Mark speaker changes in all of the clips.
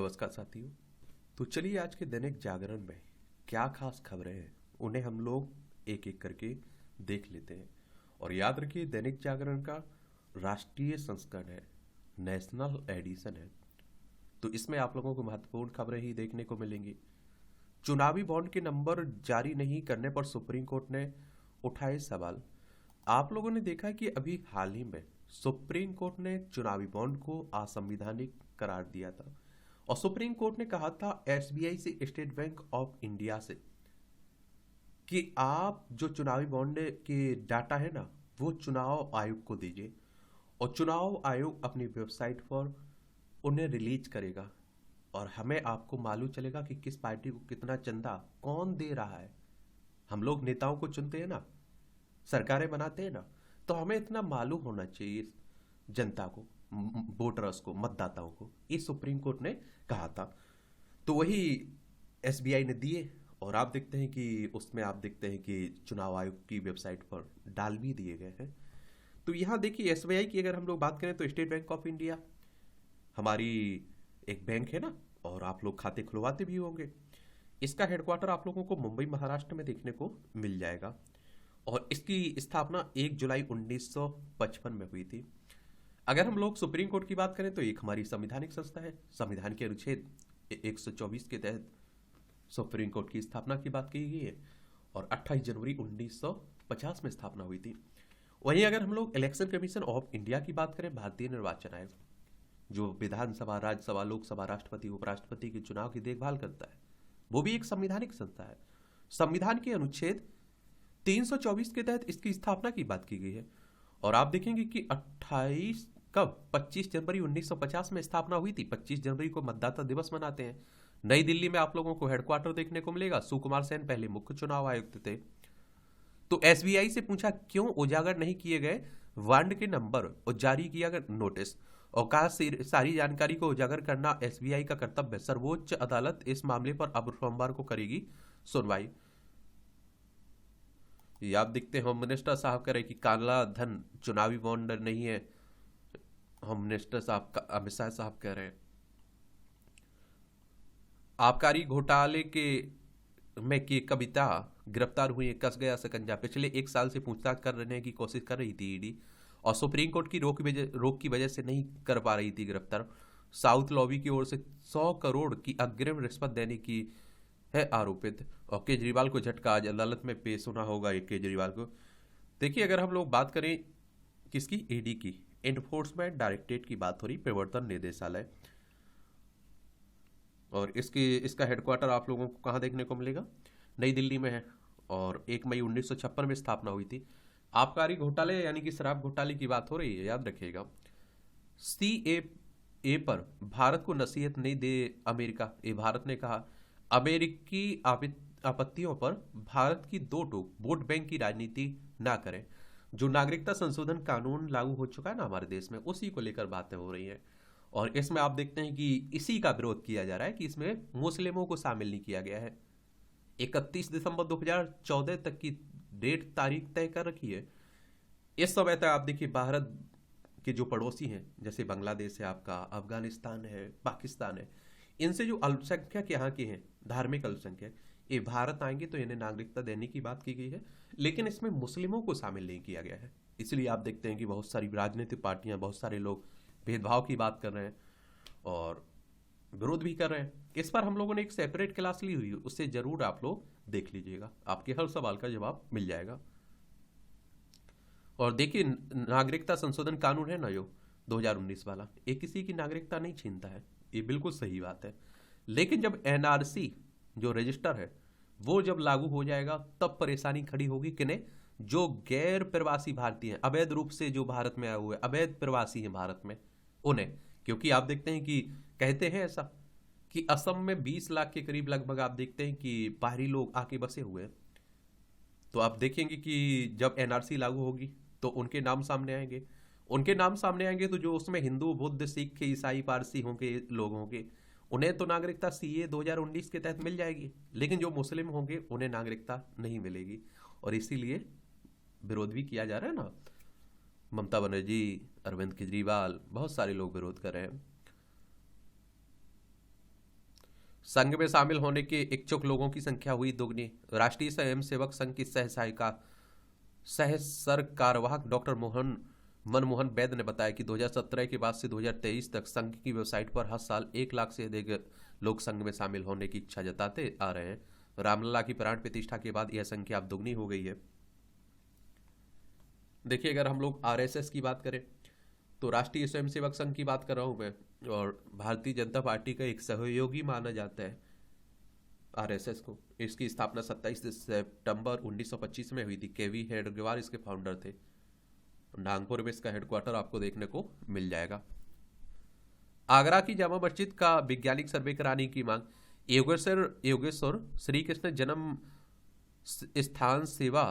Speaker 1: नमस्कार साथियों। तो चलिए आज के दैनिक जागरण में क्या खास खबरें हैं उन्हें हम लोग एक एक करके देख लेते हैं। और याद रखिए दैनिक जागरण का राष्ट्रीय संस्करण है, नेशनल एडिशन है। तो इसमें आप लोगों को महत्वपूर्ण खबरें ही देखने को मिलेंगी। चुनावी बॉन्ड के नंबर जारी नहीं करने पर सुप्रीम कोर्ट ने उठाए सवाल। आप लोगों ने देखा कि अभी हाल ही में सुप्रीम कोर्ट ने चुनावी बॉन्ड को असंवैधानिक करार दिया था। और सुप्रीम कोर्ट ने कहा था एसबीआई से, स्टेट बैंक ऑफ इंडिया से, कि आप जो चुनावी बॉन्ड के डाटा है ना, वो चुनाव आयोग को दीजिए और चुनाव आयोग अपनी वेबसाइट पर उन्हें रिलीज करेगा और हमें आपको मालूम चलेगा कि किस पार्टी को कितना चंदा कौन दे रहा है। हम लोग नेताओं को चुनते हैं ना, सरकारें बनाते हैं ना, तो हमें इतना मालूम होना चाहिए जनता को, वोटर्स को, मतदाताओं को। ये सुप्रीम कोर्ट ने कहा था। तो वही एसबीआई ने दिए और आप देखते हैं कि उसमें आप देखते हैं कि चुनाव आयोग की वेबसाइट पर डाल भी दिए गए हैं। तो यहाँ देखिए एसबीआई की अगर हम लोग बात करें तो स्टेट बैंक ऑफ इंडिया हमारी एक बैंक है ना, और आप लोग खाते खुलवाते भी होंगे। इसका हेडक्वार्टर आप लोगों को मुंबई महाराष्ट्र में देखने को मिल जाएगा और इसकी स्थापना 1 जुलाई 1955 में हुई थी। अगर हम लोग सुप्रीम कोर्ट की बात करें तो एक हमारी संवैधानिक संस्था है। संविधान के अनुच्छेद 124 के तहत सुप्रीम कोर्ट की स्थापना की बात की गई है और 28 जनवरी 1950 में स्थापना हुई थी। वहीं अगर हम लोग इलेक्शन कमीशन ऑफ इंडिया की बात करें, भारतीय निर्वाचन आयोग, जो विधानसभा, राज्यसभा, लोकसभा, राष्ट्रपति, उपराष्ट्रपति के चुनाव की देखभाल करता है, वो भी एक संवैधानिक संस्था है। संविधान के अनुच्छेद 324 के तहत इसकी स्थापना की बात की गई है और आप देखेंगे कि 28 कब 25 जनवरी 1950 में स्थापना हुई थी। 25 जनवरी को मतदाता दिवस मनाते हैं। नई दिल्ली में आप लोगों को हेडक्वार्टर देखने को मिलेगा। सुकुमार सेन पहले मुख्य चुनाव आयुक्त थे। तो एसबीआई से पूछा क्यों उजागर नहीं किए गए बॉन्ड के नंबर और जारी किया गया नोटिस, और कहा सारी जानकारी को उजागर करना एसबीआई का कर्तव्य है। सर्वोच्च अदालत इस मामले पर अब सोमवार को करेगी सुनवाई। ये आप देखते हैं होम मिनिस्टर साहब कह रहे कि काला धन चुनावी बॉन्ड नहीं है। होम मिनिस्टर साहब अमित शाह साहब कह रहे हैं। आबकारी घोटाले के में की कविता गिरफ्तार हुई, कस गया शिकंजा। पिछले 1 साल से पूछताछ करने की कोशिश कर रही थी ईडी और सुप्रीम कोर्ट की रोक की वजह से नहीं कर पा रही थी गिरफ्तार। साउथ लॉबी की ओर से 100 करोड़ की अग्रिम रिश्वत देने की है आरोपित। और केजरीवाल को झटका, आज अदालत में पेश होना होगा एक केजरीवाल को। देखिए अगर हम लोग बात करें किसकी, ईडी की, एनफोर्समेंट डायरेक्टरेट की बात हो रही, प्रवर्तन निदेशालय, और इसका हेडक्वार्टर आप लोगों को कहाँ देखने को मिलेगा, नई दिल्ली में है और 1 मई 1956 में स्थापना हुई थी। आबकारी घोटाले यानी कि शराब घोटाले की बात हो रही है, याद रखिएगा। सी ए पर भारत को नसीहत नहीं दे अमेरिका। ये भारत ने कहा अमेरिकी आपत्तियों पर भारत की दो टूक, वोट बैंक की राजनीति ना करें। जो नागरिकता संशोधन कानून लागू हो चुका है ना हमारे देश में, उसी को लेकर बातें हो रही हैं और इसमें आप देखते हैं कि इसी का विरोध किया जा रहा है कि इसमें मुस्लिमों को शामिल नहीं किया गया है। 31 दिसंबर 2014 तक की डेट तारीख तय कर रखी है। इस समय तक आप देखिए भारत के जो पड़ोसी हैं, जैसे बांग्लादेश है आपका, अफगानिस्तान है, पाकिस्तान है, इनसे जो अल्पसंख्यक यहाँ के हैं, धार्मिक अल्पसंख्यक, ये भारत आएंगे तो इन्हें नागरिकता देने की बात की गई है, लेकिन इसमें मुस्लिमों को शामिल नहीं किया गया है। इसलिए आप देखते हैं कि बहुत सारी राजनीतिक पार्टियां, बहुत सारे लोग भेदभाव की बात कर रहे हैं और विरोध भी कर रहे हैं। इस पर हम लोगों ने एक सेपरेट क्लास ली हुई है, उससे जरूर आप लोग देख लीजिएगा, आपके हर सवाल का जवाब मिल जाएगा। और देखिए नागरिकता संशोधन कानून है ना जो 2019 वाला, ये किसी की नागरिकता नहीं छीनता है, ये बिल्कुल सही बात है। लेकिन जब एनआरसी जो रजिस्टर है वो जब लागू हो जाएगा तब परेशानी खड़ी होगी किन्हें, जो गैर प्रवासी भारतीय हैं, अवैध रूप से जो भारत में आए हुए अवैध प्रवासी हैं भारत में, उन्हें। क्योंकि आप देखते हैं कि कहते हैं ऐसा कि असम में 20 लाख के करीब लगभग आप देखते हैं कि बाहरी लोग आके बसे हुए हैं। तो आप देखेंगे कि जब एनआरसी लागू होगी तो उनके नाम सामने आएंगे। उनके नाम सामने आएंगे तो जो उसमें हिंदू, बुद्ध, सिख, ईसाई, पारसी होंगे, लोग होंगे, उन्हें तो नागरिकता सीए 2019 के तहत मिल जाएगी, लेकिन जो मुस्लिम होंगे उन्हें नागरिकता नहीं मिलेगी। और इसीलिए विरोध भी किया जा रहा है ना, ममता बनर्जी, अरविंद केजरीवाल, बहुत सारे लोग विरोध कर रहे हैं। संघ में शामिल होने के इच्छुक लोगों की संख्या हुई दुगनी। राष्ट्रीय स्वयंसेवक संघ की सह सरकारवाहक डॉक्टर मनमोहन वैद ने बताया कि 2017 के बाद से 2023 तक संघ की वेबसाइट पर हर साल 1 लाख से अधिक लोग संघ में शामिल होने की इच्छा जताते आ रहे हैं। रामलला की प्राण प्रतिष्ठा के बाद यह संख्या अब दुगनी हो गई है। देखिए, अगर हम लोग आरएसएस की बात करें तो राष्ट्रीय स्वयंसेवक संघ की बात कर रहा हूं मैं, और भारतीय जनता पार्टी का एक सहयोगी माना जाता है आरएसएस को। इसकी स्थापना 27 सितंबर 1925 में हुई थी। केवी हेडगेवार इसके फाउंडर थे। नागपुर में इसका हेडक्वार्टर आपको देखने को मिल जाएगा। आगरा की जामा मस्जिद का वैज्ञानिक सर्वे कराने की मांग। योगेश्वर श्री कृष्ण जन्म स्थान सेवा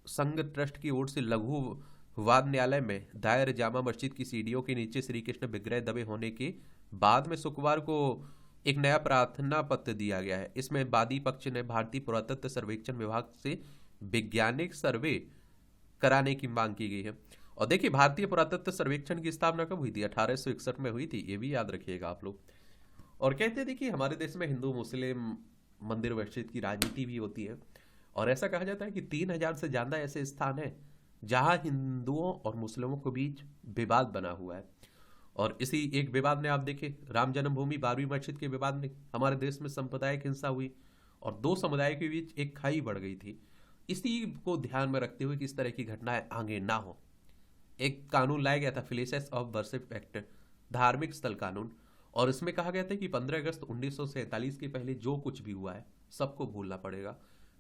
Speaker 1: संघ ट्रस्ट की ओर से लघु वाद न्यायालय में दायर जामा मस्जिद की सीढ़ियों के नीचे श्री कृष्ण विग्रह दबे होने के बाद में शुक्रवार को एक नया प्रार्थना पत्र दिया गया है। इसमें वादी पक्ष ने भारतीय पुरातत्व सर्वेक्षण विभाग से वैज्ञानिक सर्वे कराने की मांग की गई है। और देखिए, भारतीय पुरातत्व सर्वेक्षण की स्थापना कब हुई थी? 1861 में हुई थी, ये भी याद रखिएगा आप लोग। और कहते थे कि हमारे देश में हिंदू मुस्लिम मंदिर मस्जिद की राजनीति भी होती है, और ऐसा कहा जाता है कि 3000 से ज्यादा ऐसे स्थान हैं जहां हिंदुओं और मुस्लिमों के बीच विवाद बना हुआ है। और इसी एक विवाद ने आप देखे, राम जन्मभूमि बाबरी मस्जिद के विवाद में हमारे देश में सांप्रदायिक हिंसा हुई और दो समुदाय के बीच एक खाई बढ़ गई थी। इसी को ध्यान में रखते हुए कि इस तरह की घटनाएं आगे ना हो, एक कानून लाया गया था, प्लेसेस ऑफ वर्शिप एक्ट, धार्मिक स्थल कानून। और इसमें कहा गया था कि 15 अगस्त 1947 के पहले जो कुछ भी हुआ है सबको भूलना पड़ेगा।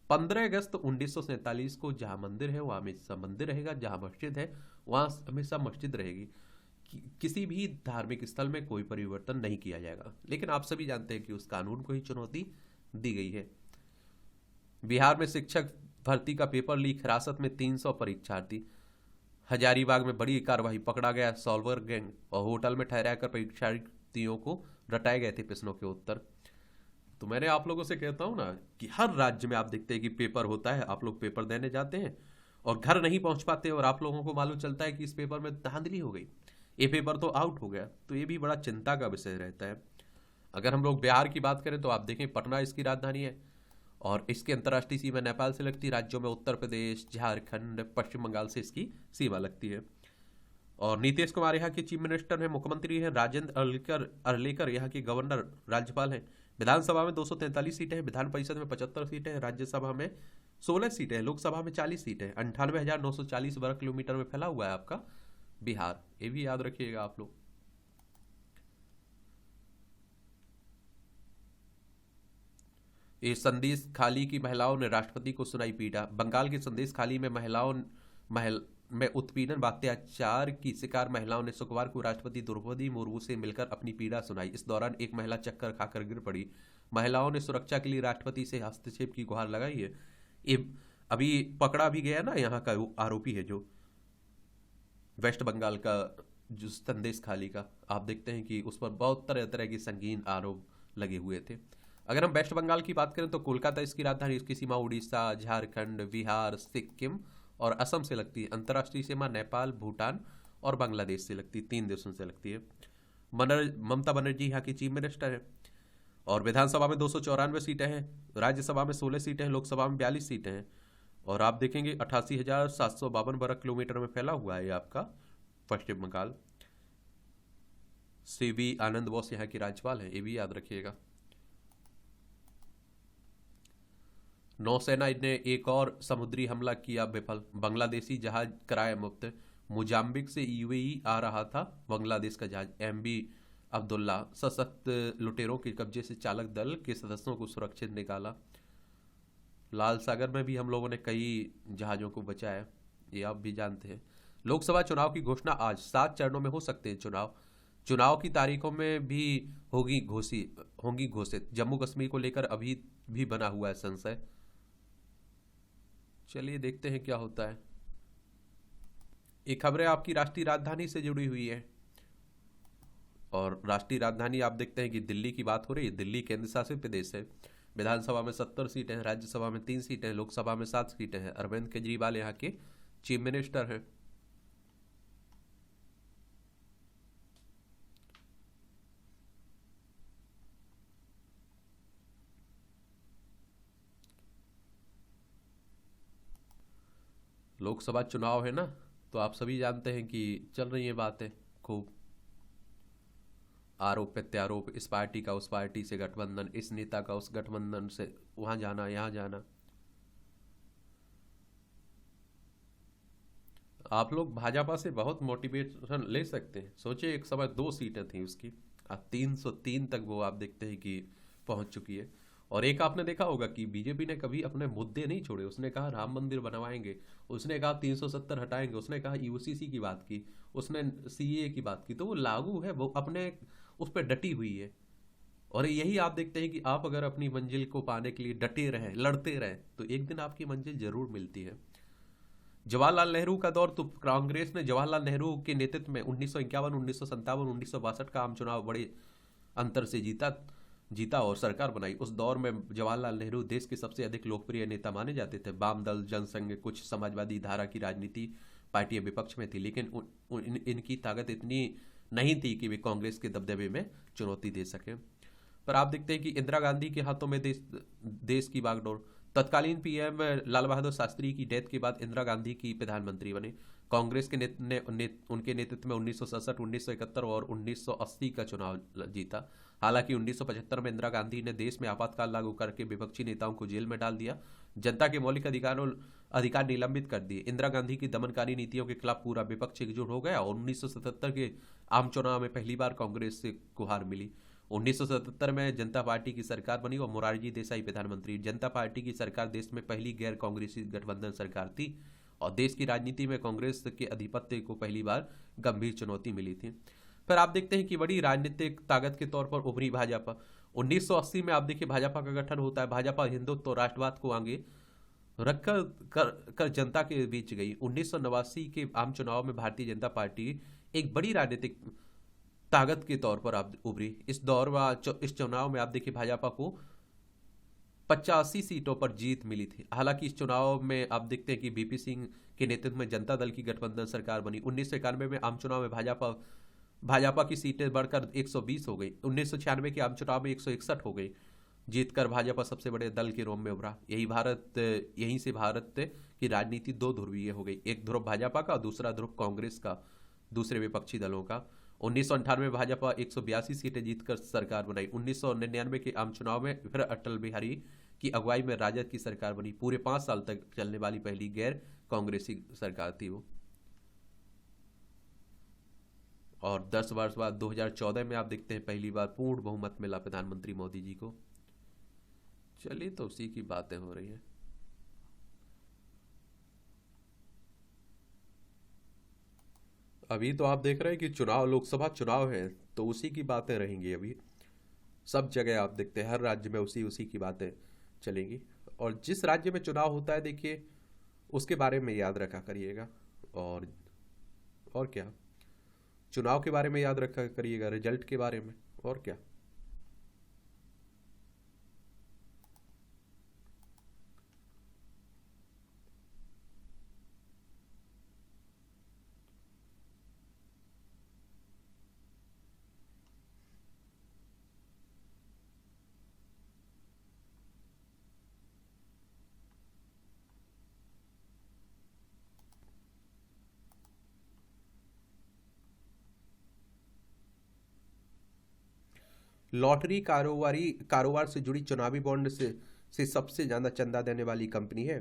Speaker 1: 15 अगस्त 1947 को जहां मंदिर है वहां हमेशा मंदिर रहेगा, जहां मस्जिद है वहां हमेशा मस्जिद रहेगी। किसी भी धार्मिक स्थल में कोई परिवर्तन नहीं किया जाएगा। लेकिन आप सभी जानते हैं कि उस कानून को ही चुनौती दी गई है। बिहार में शिक्षक भर्ती का पेपर लीक, हिरासत में 300 परीक्षार्थी। हजारीबाग में बड़ी कार्रवाई, पकड़ा गया सॉल्वर गैंग और होटल में ठहराकर परीक्षार्थियों को रटाए गए थे प्रश्नों के उत्तर। तो मैंने आप लोगों से कहता हूं ना कि हर राज्य में आप देखते हैं कि पेपर होता है, आप लोग पेपर देने जाते हैं और घर नहीं पहुंच पाते, और आप लोगों को मालूम चलता है कि इस पेपर में धांधली हो गई, ये पेपर तो आउट हो गया। तो ये भी बड़ा चिंता का विषय रहता है। अगर हम लोग बिहार की बात करें तो आप देखें, पटना इसकी राजधानी है और इसकी अंतर्राष्ट्रीय सीमा नेपाल से लगती है। राज्यों में उत्तर प्रदेश, झारखंड, पश्चिम बंगाल से इसकी सीमा लगती है। और नीतीश कुमार यहाँ के चीफ मिनिस्टर हैं, मुख्यमंत्री हैं। राजेंद्र अर्लेकर यहाँ के गवर्नर राज्यपाल हैं। विधानसभा में 243 सीटें हैं, विधान परिषद में 75 सीटें हैं, राज्यसभा में 16 सीटें हैं, लोकसभा में 40 सीटें हैं। 98,940 वर्ग किलोमीटर में फैला हुआ है आपका बिहार, ये भी याद रखिएगा आप लोग। ये संदेश खाली की महिलाओं ने राष्ट्रपति को सुनाई पीड़ा। बंगाल के संदेश खाली में महल में उत्पीड़न व अत्याचार की शिकार महिलाओं ने शुक्रवार को राष्ट्रपति द्रौपदी मुर्मू से मिलकर अपनी पीड़ा सुनाई। इस दौरान एक महिला चक्कर खाकर गिर पड़ी। महिलाओं ने सुरक्षा के लिए राष्ट्रपति से हस्तक्षेप की गुहार लगाई है। ये अभी पकड़ा भी गया ना, यहाँ का आरोपी है जो वेस्ट बंगाल का, जो संदेश खाली का, आप देखते हैं कि उस पर बहुत तरह तरह के संगीन आरोप लगे हुए थे। अगर हम वेस्ट बंगाल की बात करें तो कोलकाता इसकी राजधानी, इसकी सीमा उड़ीसा, झारखंड, बिहार, सिक्किम और असम से लगती है। अंतर्राष्ट्रीय सीमा नेपाल, भूटान और बांग्लादेश से लगती है, 3 देशों से लगती है। ममता बनर्जी यहाँ की चीफ मिनिस्टर है। और विधानसभा में 294 सीटें हैं, राज्यसभा में 16 सीटें हैं, लोकसभा में 42 सीटें हैं। और आप देखेंगे 88,752 वर्ग किलोमीटर में फैला हुआ है आपका पश्चिम बंगाल। सीवी आनंद बोस यहाँ के राज्यपाल हैं, ये भी याद रखिएगा। नौसेना ने एक और समुद्री हमला किया विफल, बांग्लादेशी जहाज कराया मुक्त। मोजाम्बिक से यूएई आ रहा था बांग्लादेश का जहाज एमवी अब्दुल्ला। सशक्त लुटेरों के कब्जे से चालक दल के सदस्यों को सुरक्षित निकाला। लाल सागर में भी हम लोगों ने कई जहाजों को बचाया, ये आप भी जानते हैं। लोकसभा चुनाव की घोषणा आज, 7 चरणों में हो सकते हैं चुनाव की तारीखों में भी होंगी घोषित। जम्मू कश्मीर को लेकर अभी भी बना हुआ है संशय। चलिए देखते हैं क्या होता है। ये खबरें आपकी राष्ट्रीय राजधानी से जुड़ी हुई है। और राष्ट्रीय राजधानी आप देखते हैं कि दिल्ली की बात हो रही है। दिल्ली केंद्र शासित प्रदेश है। विधानसभा में 70 सीटें हैं, राज्यसभा में 3 सीटें हैं, लोकसभा में 7 सीटें हैं। अरविंद केजरीवाल यहाँ के चीफ मिनिस्टर हैं। लोकसभा चुनाव है ना, तो आप सभी जानते हैं कि चल रही हैं बातें खूब, आरोप प्रत्यारोप, इस पार्टी का उस पार्टी से गठबंधन, इस नेता का उस गठबंधन से वहां जाना यहाँ जाना। आप लोग भाजपा से बहुत मोटिवेशन ले सकते हैं। सोचिए एक समय 2 सीटें थी उसकी, आज 303 तक वो आप देखते हैं कि पहुंच चुकी है। और एक आपने देखा होगा कि बीजेपी ने कभी अपने मुद्दे नहीं छोड़े। उसने कहा राम मंदिर बनवाएंगे, उसने कहा 370 हटाएंगे, उसने कहा यूसीसी की बात की, उसने सीए की बात की, तो वो लागू है, वो अपने उस पर डटी हुई है। और यही आप देखते हैं कि आप अगर अपनी मंजिल को पाने के लिए डटे रहें, लड़ते रहें, तो एक दिन आपकी मंजिल जरूर मिलती है। जवाहरलाल नेहरू का दौर, तो कांग्रेस ने जवाहरलाल नेहरू के नेतृत्व में 1951, 1957, 1962 का आम चुनाव बड़े अंतर से जीता जीता और सरकार बनाई। उस दौर में जवाहरलाल नेहरू देश के सबसे अधिक लोकप्रिय नेता माने जाते थे। वाम दल, जनसंघ, कुछ समाजवादी धारा की राजनीति पार्टियां विपक्ष में थी, लेकिन इनकी ताकत इतनी नहीं थी कि वे कांग्रेस के दबदबे में चुनौती दे सके। पर आप देखते हैं कि इंदिरा गांधी के हाथों में देश की बागडोर। तत्कालीन पीएम लाल बहादुर शास्त्री की डेथ के बाद इंदिरा गांधी की प्रधानमंत्री बने। कांग्रेस के उनके नेतृत्व में 1967, 1971 और 1980 का चुनाव जीता। हालांकि 1975 में इंदिरा गांधी ने देश में आपातकाल लागू करके विपक्षी नेताओं को जेल में डाल दिया, जनता के मौलिक अधिकार निलंबित कर दिए। इंदिरा गांधी की दमनकारी नीतियों के खिलाफ पूरा विपक्ष एकजुट हो गया और 1977 के आम चुनाव में पहली बार कांग्रेस से गुहार मिली। 1977 में जनता पार्टी की सरकार बनी और मोरारजी देसाई प्रधानमंत्री। जनता पार्टी की सरकार देश में पहली गैर कांग्रेसी गठबंधन सरकार थी और देश की राजनीति में कांग्रेस के आधिपत्य को पहली बार गंभीर चुनौती मिली थी। फिर आप देखते हैं कि बड़ी राजनीतिक ताकत के तौर पर उभरी भाजपा। 1980 में आप देखिए भाजपा का गठन होता है। भाजपा हिंदुत्व और राष्ट्रवाद को आगे रखकर कर जनता के बीच गई। 1989 के आम चुनाव में भारतीय जनता पार्टी एक बड़ी राजनीतिक ताकत के तौर पर आप उभरी। इस चुनाव में आप देखिए भाजपा को 85 सीटों पर जीत मिली थी। हालांकि इस चुनाव में आप देखते हैं कि बीपी सिंह के नेतृत्व में जनता दल की गठबंधन सरकार बनी। 1991 में आम चुनाव में भाजपा की सीटें बढ़कर 120 हो गई। 1996 के आम चुनाव में 161 हो गई। जीतकर भाजपा सबसे बड़े दल के रोम में उभरा। यहीं से भारत की राजनीति 2 ध्रुवीय हो गई, एक ध्रुव भाजपा का, दूसरा ध्रुव कांग्रेस का, दूसरे विपक्षी दलों का। 1998 में भाजपा 182 सीटें जीतकर सरकार बनाई। 1999 के आम चुनाव में फिर अटल बिहारी की अगुवाई में राजद की सरकार बनी। पूरे 5 साल तक चलने वाली पहली गैर कांग्रेसी सरकार थी वो। और 10 वर्ष बाद 2014 में आप देखते हैं पहली बार पूर्ण बहुमत मिला प्रधानमंत्री मोदी जी को। चलिए, तो उसी की बातें हो रही हैं। अभी तो आप देख रहे हैं कि लोकसभा चुनाव है, तो उसी की बातें रहेंगी। अभी सब जगह आप देखते हैं हर राज्य में उसी उसी की बातें चलेंगी। और जिस राज्य में चुनाव होता है देखिए उसके बारे में याद रखा करिएगा। और क्या, चुनाव के बारे में याद रखा करिएगा, रिजल्ट के बारे में, और क्या। लॉटरी कारोबार से जुड़ी चुनावी बॉन्ड से सबसे ज़्यादा चंदा देने वाली कंपनी है।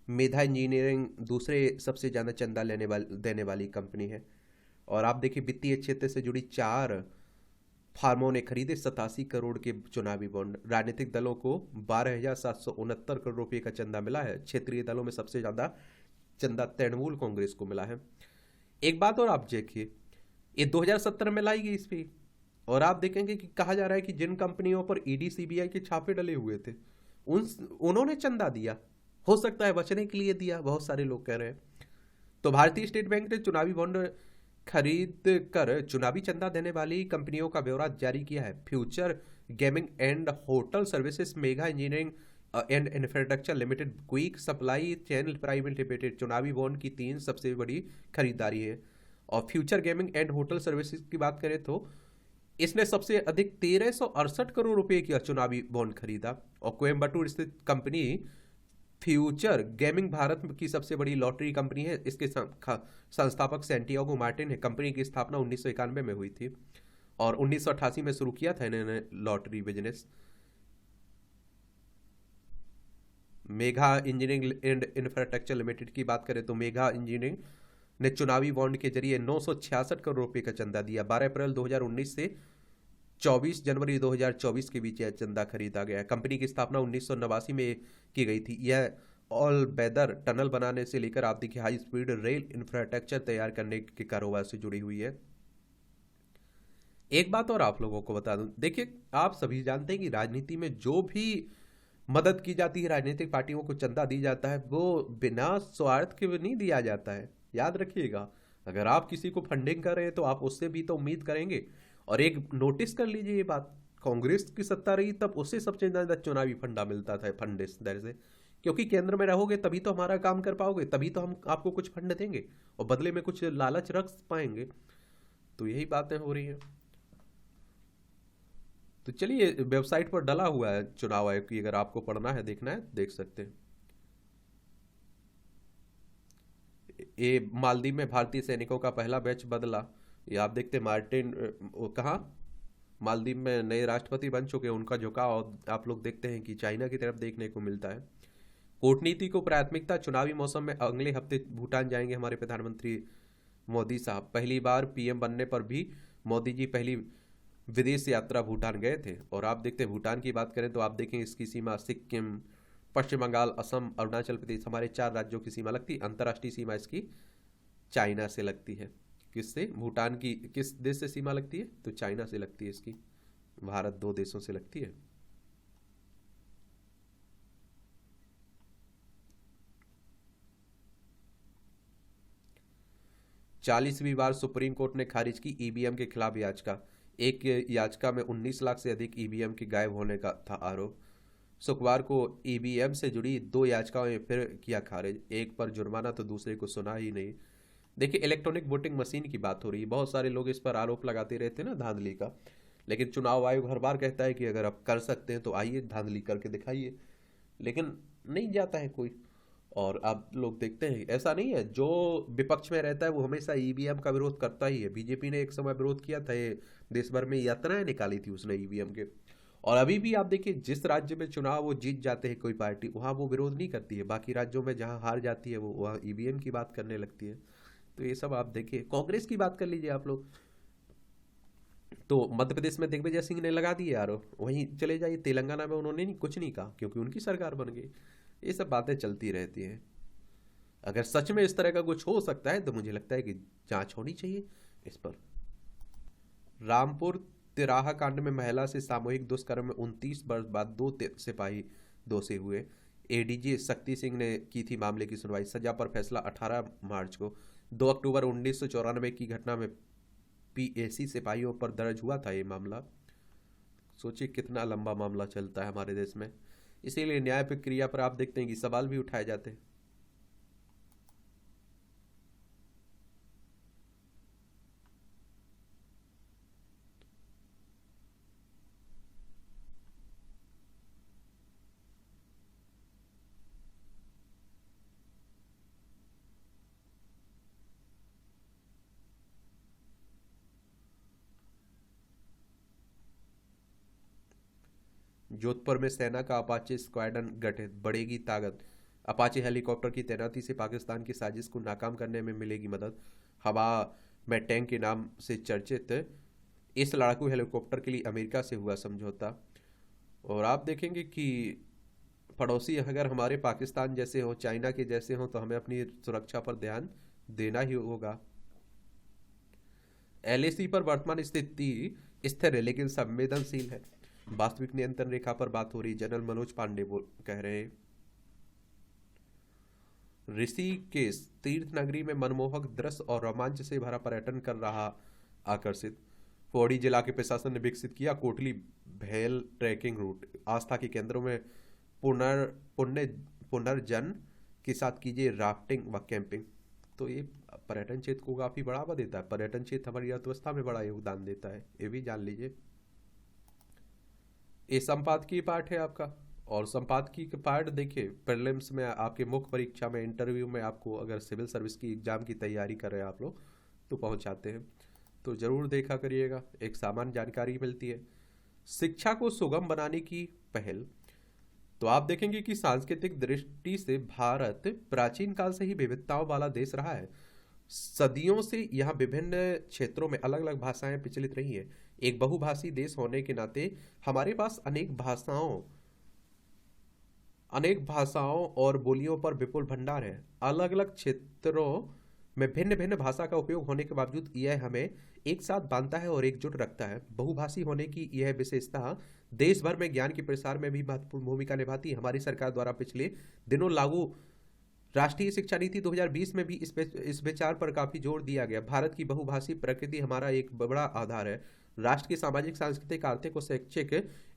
Speaker 1: मेधा इंजीनियरिंग दूसरे सबसे ज़्यादा चंदा देने वाली कंपनी है। और आप देखिए वित्तीय क्षेत्र से जुड़ी 4 फार्मों ने खरीदे 87 करोड़ के चुनावी बॉन्ड। राजनीतिक दलों को 12,769 करोड़ रुपए का चंदा मिला है। क्षेत्रीय दलों में सबसे ज़्यादा चंदा तृणमूल कांग्रेस को मिला है। एक बात और आप देखिए, ये 2017 में लाई गई इस पे। और आप देखेंगे कि कहा जा रहा है कि जिन कंपनियों पर ईडी सीबीआई के छापे डले हुए थे उन्होंने चंदा दिया। हो सकता है बचने के लिए दिया, बहुत सारे लोग कह रहे हैं। तो भारतीय स्टेट बैंक ने चुनावी बॉन्ड खरीद कर चुनावी चंदा देने वाली कंपनियों का ब्यौरा जारी किया है। Future gaming and hotel services, mega engineering and infrastructure limited, quick supply channel private limited चुनावी बॉन्ड की 3 सबसे बड़ी खरीदारी है। और future gaming and hotel services की बात करें तो इसने सबसे अधिक 1368 करोड़ रुपए की चुनावी बॉन्ड खरीदा। और कोयम्बटूर स्थित कंपनी फ्यूचर गेमिंग भारत की सबसे बड़ी लॉटरी कंपनी है। इसके संस्थापक सैंटियागो मार्टिन है। कंपनी की स्थापना 1991 में हुई थी और 1988 में शुरू किया था इन्होंने lottery business. Mega engineering and infrastructure limited की बात करें तो मेगा इंजीनियरिंग ने चुनावी बॉन्ड के जरिए 966 करोड़ रुपए का चंदा दिया। 12 अप्रैल 2019 से 24 जनवरी 2024 के बीच यह चंदा खरीदा गया। कंपनी की स्थापना 1989 में की गई थी। यह ऑल वेदर टनल बनाने से लेकर आप देखिए हाई स्पीड रेल इंफ्रास्ट्रक्चर तैयार करने के कारोबार से जुड़ी हुई है। एक बात और आप लोगों को बता दूं, देखिए आप सभी जानते हैं कि राजनीति में जो भी मदद की जाती है, राजनीतिक पार्टियों को चंदा दी जाता है, वो बिना स्वार्थ के नहीं दिया जाता है। याद रखिएगा, अगर आप किसी को फंडिंग कर रहे हैं तो आप उससे भी तो उम्मीद करेंगे। और एक नोटिस कर लीजिए ये बात, कांग्रेस की सत्ता रही तब उससे सबसे ज्यादा चुनावी फंडा मिलता था, फंड इस दर से, क्योंकि केंद्र में रहोगे तभी तो हमारा काम कर पाओगे, तभी तो हम आपको कुछ फंड देंगे और बदले में कुछ लालच रख पाएंगे। तो यही बातें हो रही हैं। तो चलिए, वेबसाइट पर डला हुआ है चुनाव आयोग की, अगर आपको पढ़ना है देखना है देख सकते हैं। ये मालदीव में भारतीय सैनिकों का पहला बैच बदला। ये आप देखते हैं मार्टिन कहाँ मालदीव में नए राष्ट्रपति बन चुके हैं, उनका झुकाव आप लोग देखते हैं कि चाइना की तरफ देखने को मिलता है। कूटनीति को प्राथमिकता, चुनावी मौसम में अगले हफ्ते भूटान जाएंगे हमारे प्रधानमंत्री मोदी साहब। पहली बार पीएम बनने पर भी मोदी जी पहली विदेश यात्रा भूटान गए थे। और आप देखते हैं भूटान की बात करें तो आप देखें इसकी सीमा सिक्किम, पश्चिम बंगाल, असम, अरुणाचल प्रदेश, हमारे 4 राज्यों की सीमा लगती है। अंतर्राष्ट्रीय सीमा इसकी चाइना से लगती है। किससे? भूटान की किस देश से सीमा लगती है? तो चाइना से लगती है इसकी। भारत 2 देशों से लगती है। चालीसवीं बार सुप्रीम कोर्ट ने खारिज की ईवीएम के खिलाफ याचिका। एक याचिका में 19 लाख से अधिक ईवीएम के गायब होने का था आरोप। शुक्रवार को ईवीएम से जुड़ी 2 याचिकाओं में फिर किया खारिज। एक पर जुर्माना तो दूसरे को सुना ही नहीं। देखिए, इलेक्ट्रॉनिक वोटिंग मशीन की बात हो रही है, बहुत सारे लोग इस पर आरोप लगाते रहते हैं ना धांधली का, लेकिन चुनाव आयोग हर बार कहता है कि अगर आप कर सकते हैं तो आइए धांधली करके दिखाइए, लेकिन नहीं जाता है कोई। और आप लोग देखते हैं ऐसा नहीं है, जो विपक्ष में रहता है वो हमेशा ईवीएम का विरोध करता ही है। बीजेपी ने एक समय विरोध किया था, ये देश भर में यात्राएं निकाली थी उसने ईवीएम के। और अभी भी आप देखिए, जिस राज्य में चुनाव वो जीत जाते हैं कोई पार्टी, वहां वो विरोध नहीं करती है। बाकी राज्यों में जहां हार जाती है वो वहां ईवीएम की बात करने लगती है। तो ये सब आप देखिए, कांग्रेस की बात कर लीजिए आप लोग, तो मध्य प्रदेश में दिग्विजय सिंह ने लगा दिए आरोप, वहीं चले जाइए तेलंगाना में उन्होंने नहीं कुछ नहीं कहा क्योंकि उनकी सरकार बन गई। ये सब बातें चलती रहती हैं। अगर सच में इस तरह का कुछ हो सकता है तो मुझे लगता है कि जांच होनी चाहिए इस पर। रामपुर तिराहा कांड में महिला से सामूहिक दुष्कर्म में 29 वर्ष बाद 2 सिपाही दोषी हुए। एडीजी शक्ति सिंह ने की थी मामले की सुनवाई। सजा पर फैसला 18 मार्च को। 2 अक्टूबर 1994 की घटना में पीएसी सिपाहियों पर दर्ज हुआ था ये मामला। सोचिए कितना लंबा मामला चलता है हमारे देश में। इसीलिए न्याय प्रक्रिया पर आप देखते हैं कि सवाल भी उठाए जाते हैं। जोधपुर में सेना का अपाचे स्क्वाड्रन गठित, बढ़ेगी ताकत। अपाचे हेलीकॉप्टर की तैनाती से पाकिस्तान की साजिश को नाकाम करने में मिलेगी मदद। हवा में टैंक के नाम से चर्चित इस लड़ाकू हेलीकॉप्टर के लिए अमेरिका से हुआ समझौता। और आप देखेंगे कि पड़ोसी अगर हमारे पाकिस्तान जैसे हो, चाइना के जैसे हो, तो हमें अपनी सुरक्षा पर ध्यान देना ही होगा। एलएसी पर वर्तमान स्थिति स्थिर है लेकिन संवेदनशील है। वास्तविक नियंत्रण रेखा पर बात हो रही, जनरल मनोज पांडे कह रहे हैं। ऋषिकेश तीर्थ नगरी में मनमोहक दृश्य और रोमांच से भरा पर्यटन कर रहा आकर्षित। पौड़ी जिला के प्रशासन ने विकसित किया कोटली भेल ट्रैकिंग रूट। आस्था के केंद्रों में पुनर्जन के साथ कीजिए राफ्टिंग व कैंपिंग। तो ये पर्यटन क्षेत्र को काफी बढ़ावा देता है। पर्यटन क्षेत्र हमारी अर्थव्यवस्था में बड़ा योगदान देता है, ये भी जान लीजिए। ये संपादकीय पाठ है आपका। और संपादकीय के पार्ट देखिए, प्रीलिम्स में आपके मुख्य परीक्षा में, इंटरव्यू में आपको अगर सिविल सर्विस की एग्जाम की तैयारी कर रहे हैं आप लोग तो पहुंच जाते हैं, तो ज़रूर देखा करिएगा, एक सामान्य जानकारी मिलती है। शिक्षा को सुगम बनाने की पहल, तो आप देखेंगे कि सांस्कृतिक दृष्टि से भारत प्राचीन काल से ही विविधताओं वाला देश रहा है। सदियों से यहाँ विभिन्न क्षेत्रों में अलग अलग भाषाएं प्रचलित रही हैं। एक बहुभाषी देश होने के नाते हमारे पास अनेक भाषाओं और बोलियों पर विपुल भंडार है। अलग अलग क्षेत्रों में भिन्न भिन्न भाषा का उपयोग होने के बावजूद यह हमें एक साथ बांधता है और एकजुट रखता है। बहुभाषी होने की यह विशेषता देश भर में ज्ञान के प्रसार में भी महत्वपूर्ण भूमिका निभाती है। हमारी सरकार द्वारा पिछले दिनों लागू राष्ट्रीय शिक्षा नीति 2020 में भी इस विचार पर काफी जोर दिया गया। भारत की बहुभाषी प्रकृति हमारा एक बड़ा आधार है। राष्ट्र के सामाजिक, सांस्कृतिक, आर्थिक और शैक्षिक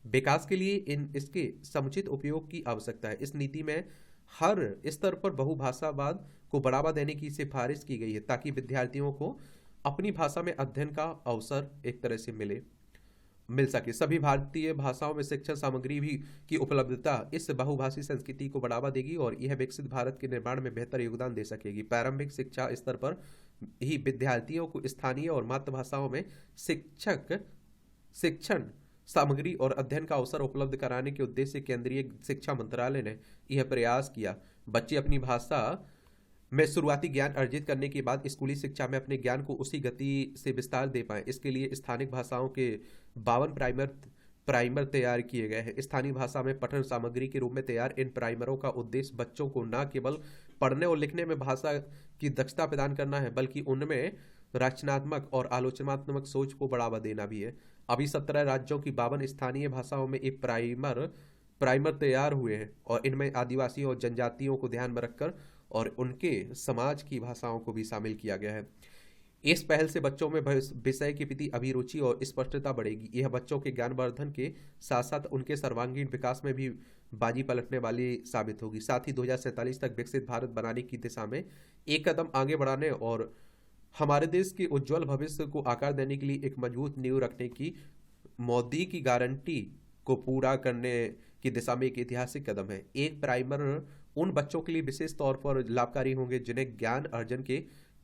Speaker 1: विकास के लिए इसके समुचित उपयोग की आवश्यकता है। इस नीति में हर स्तर पर बहुभाषावाद को बढ़ावा देने की सिफारिश की गई है ताकि विद्यार्थियों को अपनी भाषा में अध्ययन का अवसर एक तरह से मिल सके। सभी भारतीय भाषाओं में शिक्षण सामग्री भी की उपलब्धता इस बहुभाषी संस्कृति को बढ़ावा देगी और यह विकसित भारत के निर्माण में बेहतर योगदान दे सकेगी। प्रारंभिक शिक्षा स्तर पर ही विद्यार्थियों को स्थानीय और मातृभाषाओं में शिक्षण सामग्री और अध्ययन का अवसर उपलब्ध कराने के उद्देश्य से केंद्रीय शिक्षा मंत्रालय ने यह प्रयास किया। बच्चे अपनी भाषा में शुरुआती ज्ञान अर्जित करने के बाद स्कूली शिक्षा में अपने ज्ञान को उसी गति से विस्तार दे पाएं। इसके लिए स्थानिक भाषाओं के 52 प्राइमर तैयार किए गए हैं। स्थानीय भाषा में पठन सामग्री के रूप में तैयार इन प्राइमरों का उद्देश्य बच्चों को न केवल पढ़ने और लिखने में भाषा की दक्षता प्रदान करना है, बल्कि उनमें रचनात्मक और आलोचनात्मक सोच को बढ़ावा देना भी है। अभी 17 राज्यों की 52 स्थानीय भाषाओं में एक प्राइमर तैयार हुए हैं और इनमें आदिवासी और जनजातियों को ध्यान में रखकर और उनके समाज की भाषाओं को भी शामिल किया गया है। इस पहल से बच्चों में विषय के प्रति अभिरुचि और स्पष्टता बढ़ेगी। यह बच्चों के ज्ञानवर्धन के साथ साथ उनके सर्वांगीण विकास में भी बाजी पलटने वाली साबित होगी। साथ ही 2047 तक विकसित भारत बनाने की दिशा में एक कदम आगे बढ़ाने और हमारे देश के उज्जवल भविष्य को आकार देने के लिए एक मजबूत नींव रखने की मोदी की गारंटी को पूरा करने की दिशा में एक ऐतिहासिक कदम है। एक प्राइमर उन बच्चों के लिए विशेष तौर पर लाभकारी होंगे जिन्हें ज्ञान अर्जन के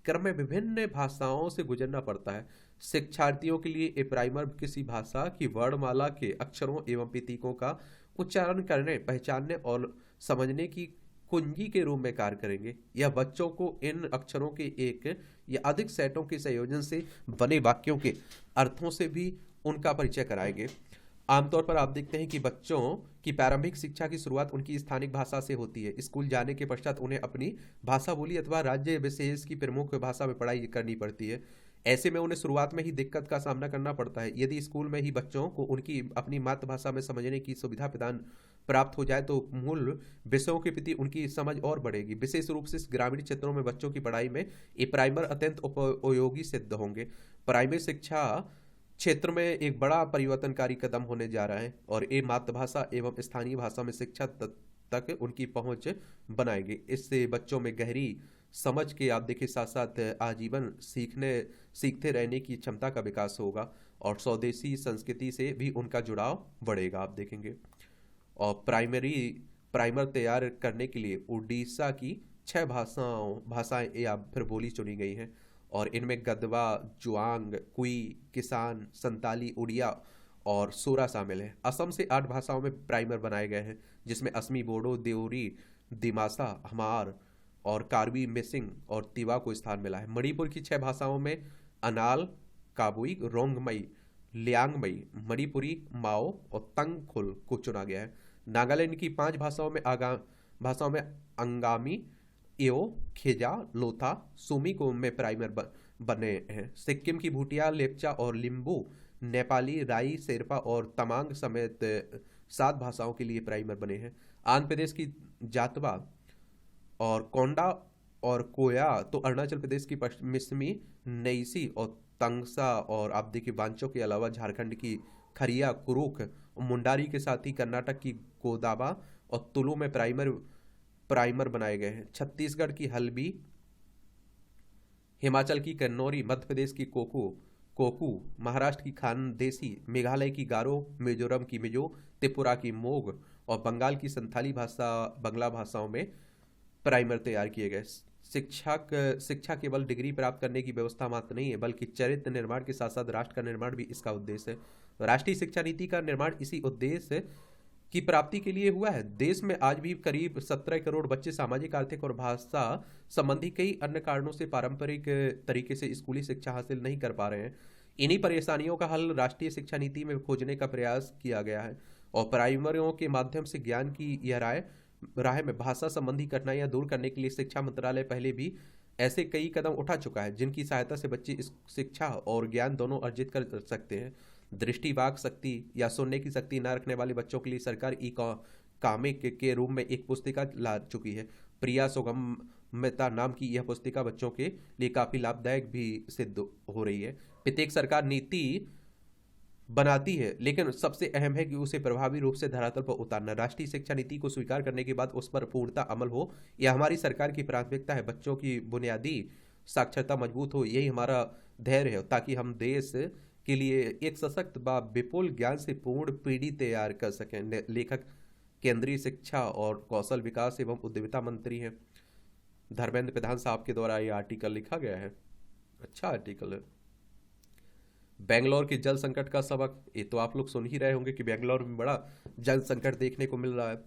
Speaker 1: क्रम में विभिन्न भाषाओं से गुजरना पड़ता है। शिक्षार्थियों के लिए ये प्राइमर किसी भाषा की वर्णमाला के अक्षरों एवं प्रतीकों का उच्चारण करने, पहचानने और समझने की कुंजी के रूप में कार्य करेंगे। यह बच्चों को इन अक्षरों के एक या अधिक सेटों के संयोजन से बने वाक्यों के अर्थों से भी उनका परिचय कराएंगे। आमतौर पर आप देखते हैं कि बच्चों की प्रारंभिक शिक्षा की शुरुआत उनकी स्थानिक भाषा से होती है। स्कूल जाने के पश्चात उन्हें अपनी भाषा बोली अथवा राज्य विशेष की प्रमुख भाषा में पढ़ाई करनी पड़ती है। ऐसे में उन्हें शुरुआत में ही दिक्कत का सामना करना पड़ता है। यदि स्कूल में ही बच्चों को उनकी अपनी मातृभाषा में समझने की सुविधा प्रदान प्राप्त हो जाए तो मूल विषयों के प्रति उनकी समझ और बढ़ेगी। विशेष रूप से ग्रामीण क्षेत्रों में बच्चों की पढ़ाई में ये प्राइमर अत्यंत उपयोगी सिद्ध होंगे। प्राइमरी शिक्षा क्षेत्र में एक बड़ा परिवर्तनकारी कदम होने जा रहा है और ये मातृभाषा एवं स्थानीय भाषा में शिक्षा तक उनकी पहुंच बनाएंगे। इससे बच्चों में गहरी समझ के आप देखिए साथ साथ आजीवन सीखते रहने की क्षमता का विकास होगा और स्वदेशी संस्कृति से भी उनका जुड़ाव बढ़ेगा। आप देखेंगे और प्राइमर तैयार करने के लिए उड़ीसा की 6 भाषाएं या फिर बोली चुनी गई हैं और इनमें गदवा, जुआंग, कुई, किसान, संताली, उड़िया और सोरा शामिल है। असम से 8 भाषाओं में प्राइमर बनाए गए हैं जिसमें असमी, बोडो, देवरी, दिमासा, हमार और कार्बी मिसिंग और तिवा को स्थान मिला है। मणिपुर की 6 भाषाओं में अनाल, काबुई, रोंगमई, लियांगमई, मणिपुरी, माओ और तंगखुल को चुना गया है। नागालैंड की 5 भाषाओं में अंगामी, एओ, खेजा, लोथा, सुमी को में प्राइमर बने हैं। सिक्किम की भूटिया, लेप्चा और लिम्बू, नेपाली, राई, शेरपा और तमांग समेत 7 भाषाओं के लिए प्राइमर बने हैं। आंध्र प्रदेश की जातवा और कोंडा और कोया तो अरुणाचल प्रदेश की पश्चिमी नईसी और तंगसा और आप देखिए बांचो के अलावा झारखंड की खरिया, कुरुक, मुंडारी के साथ ही कर्नाटक की गोदाबा और तुलु में प्राइमर बनाए गए हैं। छत्तीसगढ़ की हल्बी, हिमाचल की कन्नौरी, मध्य प्रदेश की कोकू, महाराष्ट्र की खानदेसी, मेघालय की गारो, मिजोरम की मिजो, त्रिपुरा की मोग और बंगाल की संथाली भाषा बंगला भाषाओं में प्राइमर तैयार किए गए। शिक्षा केवल डिग्री प्राप्त करने की व्यवस्था मात्र नहीं है, बल्कि चरित्र निर्माण के साथ साथ राष्ट्र का निर्माण भी इसका उद्देश्य है। राष्ट्रीय शिक्षा नीति का निर्माण इसी उद्देश्य की प्राप्ति के लिए हुआ है। देश में आज भी करीब 17 करोड़ बच्चे सामाजिक, आर्थिक और भाषा संबंधी कई अन्य कारणों से पारंपरिक तरीके से स्कूली शिक्षा हासिल नहीं कर पा रहे हैं। इन्हीं परेशानियों का हल राष्ट्रीय शिक्षा नीति में खोजने का प्रयास किया गया है और प्राइमरियों के माध्यम से ज्ञान की यह राह में भाषा संबंधी कठिनाइयां दूर करने के लिए शिक्षा मंत्रालय पहले भी ऐसे कई कदम उठा चुका है, जिनकी सहायता से बच्चे इस शिक्षा और ज्ञान दोनों अर्जित कर सकते हैं। दृष्टि वाक शक्ति या सुनने की शक्ति न रखने वाले बच्चों के लिए सरकार ई कामिक के रूप में एक पुस्तिका ला चुकी है। प्रिया सुगम्यता नाम की यह पुस्तिका बच्चों के लिए काफी लाभदायक भी सिद्ध हो रही है। प्रत्येक सरकार नीति बनाती है, लेकिन सबसे अहम है कि उसे प्रभावी रूप से धरातल पर उतारना। राष्ट्रीय शिक्षा नीति को स्वीकार करने के बाद उस पर पूर्णतः अमल हो, यह हमारी सरकार की प्राथमिकता है। बच्चों की बुनियादी साक्षरता मजबूत हो, यही हमारा धैर्य है, ताकि हम देश के लिए एक सशक्त व विपुल ज्ञान से पूर्ण पीढ़ी तैयार कर सकें। लेखक केंद्रीय शिक्षा और कौशल विकास एवं उद्यमिता मंत्री हैं धर्मेंद्र प्रधान साहब के द्वारा यह आर्टिकल लिखा गया है। अच्छा आर्टिकल है। बेंगलोर के जल संकट का सबक, ये तो आप लोग सुन ही रहे होंगे कि बेंगलोर में बड़ा जल संकट देखने को मिल रहा है।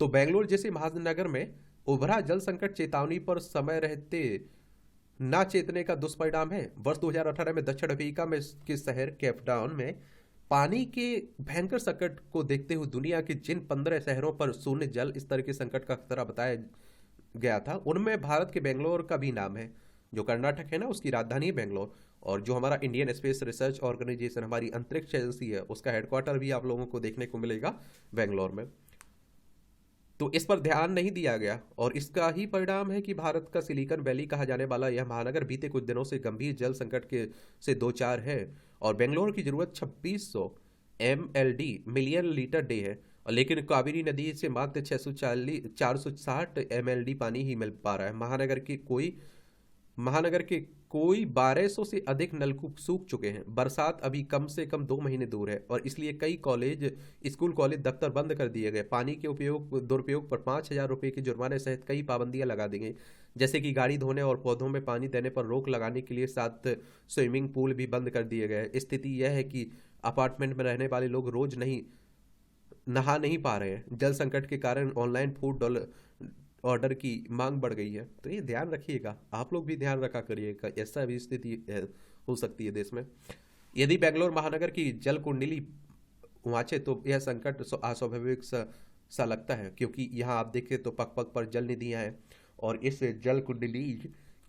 Speaker 1: तो बेंगलोर जैसे महानगर में उभरा जल संकट चेतावनी पर समय रहते ना चेतने का दुष्परिणाम है। वर्ष 2018 में दक्षिण अफ्रीका में के शहर केपटाउन में पानी के भयंकर संकट को देखते हुए दुनिया के जिन 15 शहरों पर शून्य जल स्तर के संकट का खतरा बताया गया था, उनमें भारत के बेंगलोर का भी नाम है। जो कर्नाटक है ना, उसकी राजधानी है बेंगलोर, और जो हमारा इंडियन स्पेस रिसर्च ऑर्गेनाइजेशन, हमारी अंतरिक्ष एजेंसी है, उसका हेडक्वार्टर भी आप लोगों को देखने को मिलेगा बेंगलोर में। तो इस पर ध्यान नहीं दिया गया और इसका ही परिणाम है कि भारत का सिलिकॉन वैली कहा जाने वाला यह महानगर बीते कुछ दिनों से गंभीर जल संकट के से दो चार है और बेंगलोर की जरूरत 2600 MLD मिलियन लीटर डे है, और लेकिन कावेरी नदी से मात्र 460 MLD पानी ही मिल पा रहा है। महानगर के कोई 1200 से अधिक नलकूप सूख चुके हैं। बरसात अभी कम से कम 2 महीने दूर है और इसलिए कई स्कूल कॉलेज दफ्तर बंद कर दिए गए। पानी के दुरुपयोग पर 5,000 रुपये के जुर्माने सहित कई पाबंदियां लगा दी गई, जैसे कि गाड़ी धोने और पौधों में पानी देने पर रोक लगाने के लिए 7 स्विमिंग पूल भी बंद कर दिए गए। स्थिति यह है कि अपार्टमेंट में रहने वाले लोग रोज नहा नहीं पा रहे हैं। जल संकट के कारण ऑनलाइन फूड ऑर्डर की मांग बढ़ गई है। तो ये ध्यान रखिएगा, आप लोग भी ध्यान रखा करिएगा, ऐसा भी स्थिति हो सकती है देश में। यदि बेंगलोर महानगर की जल कुंडली वांचे तो यह संकट अस्वाभाविक सा लगता है, क्योंकि यहाँ आप देखें तो पग पग पर जल निधियाँ हैं और इस जल कुंडली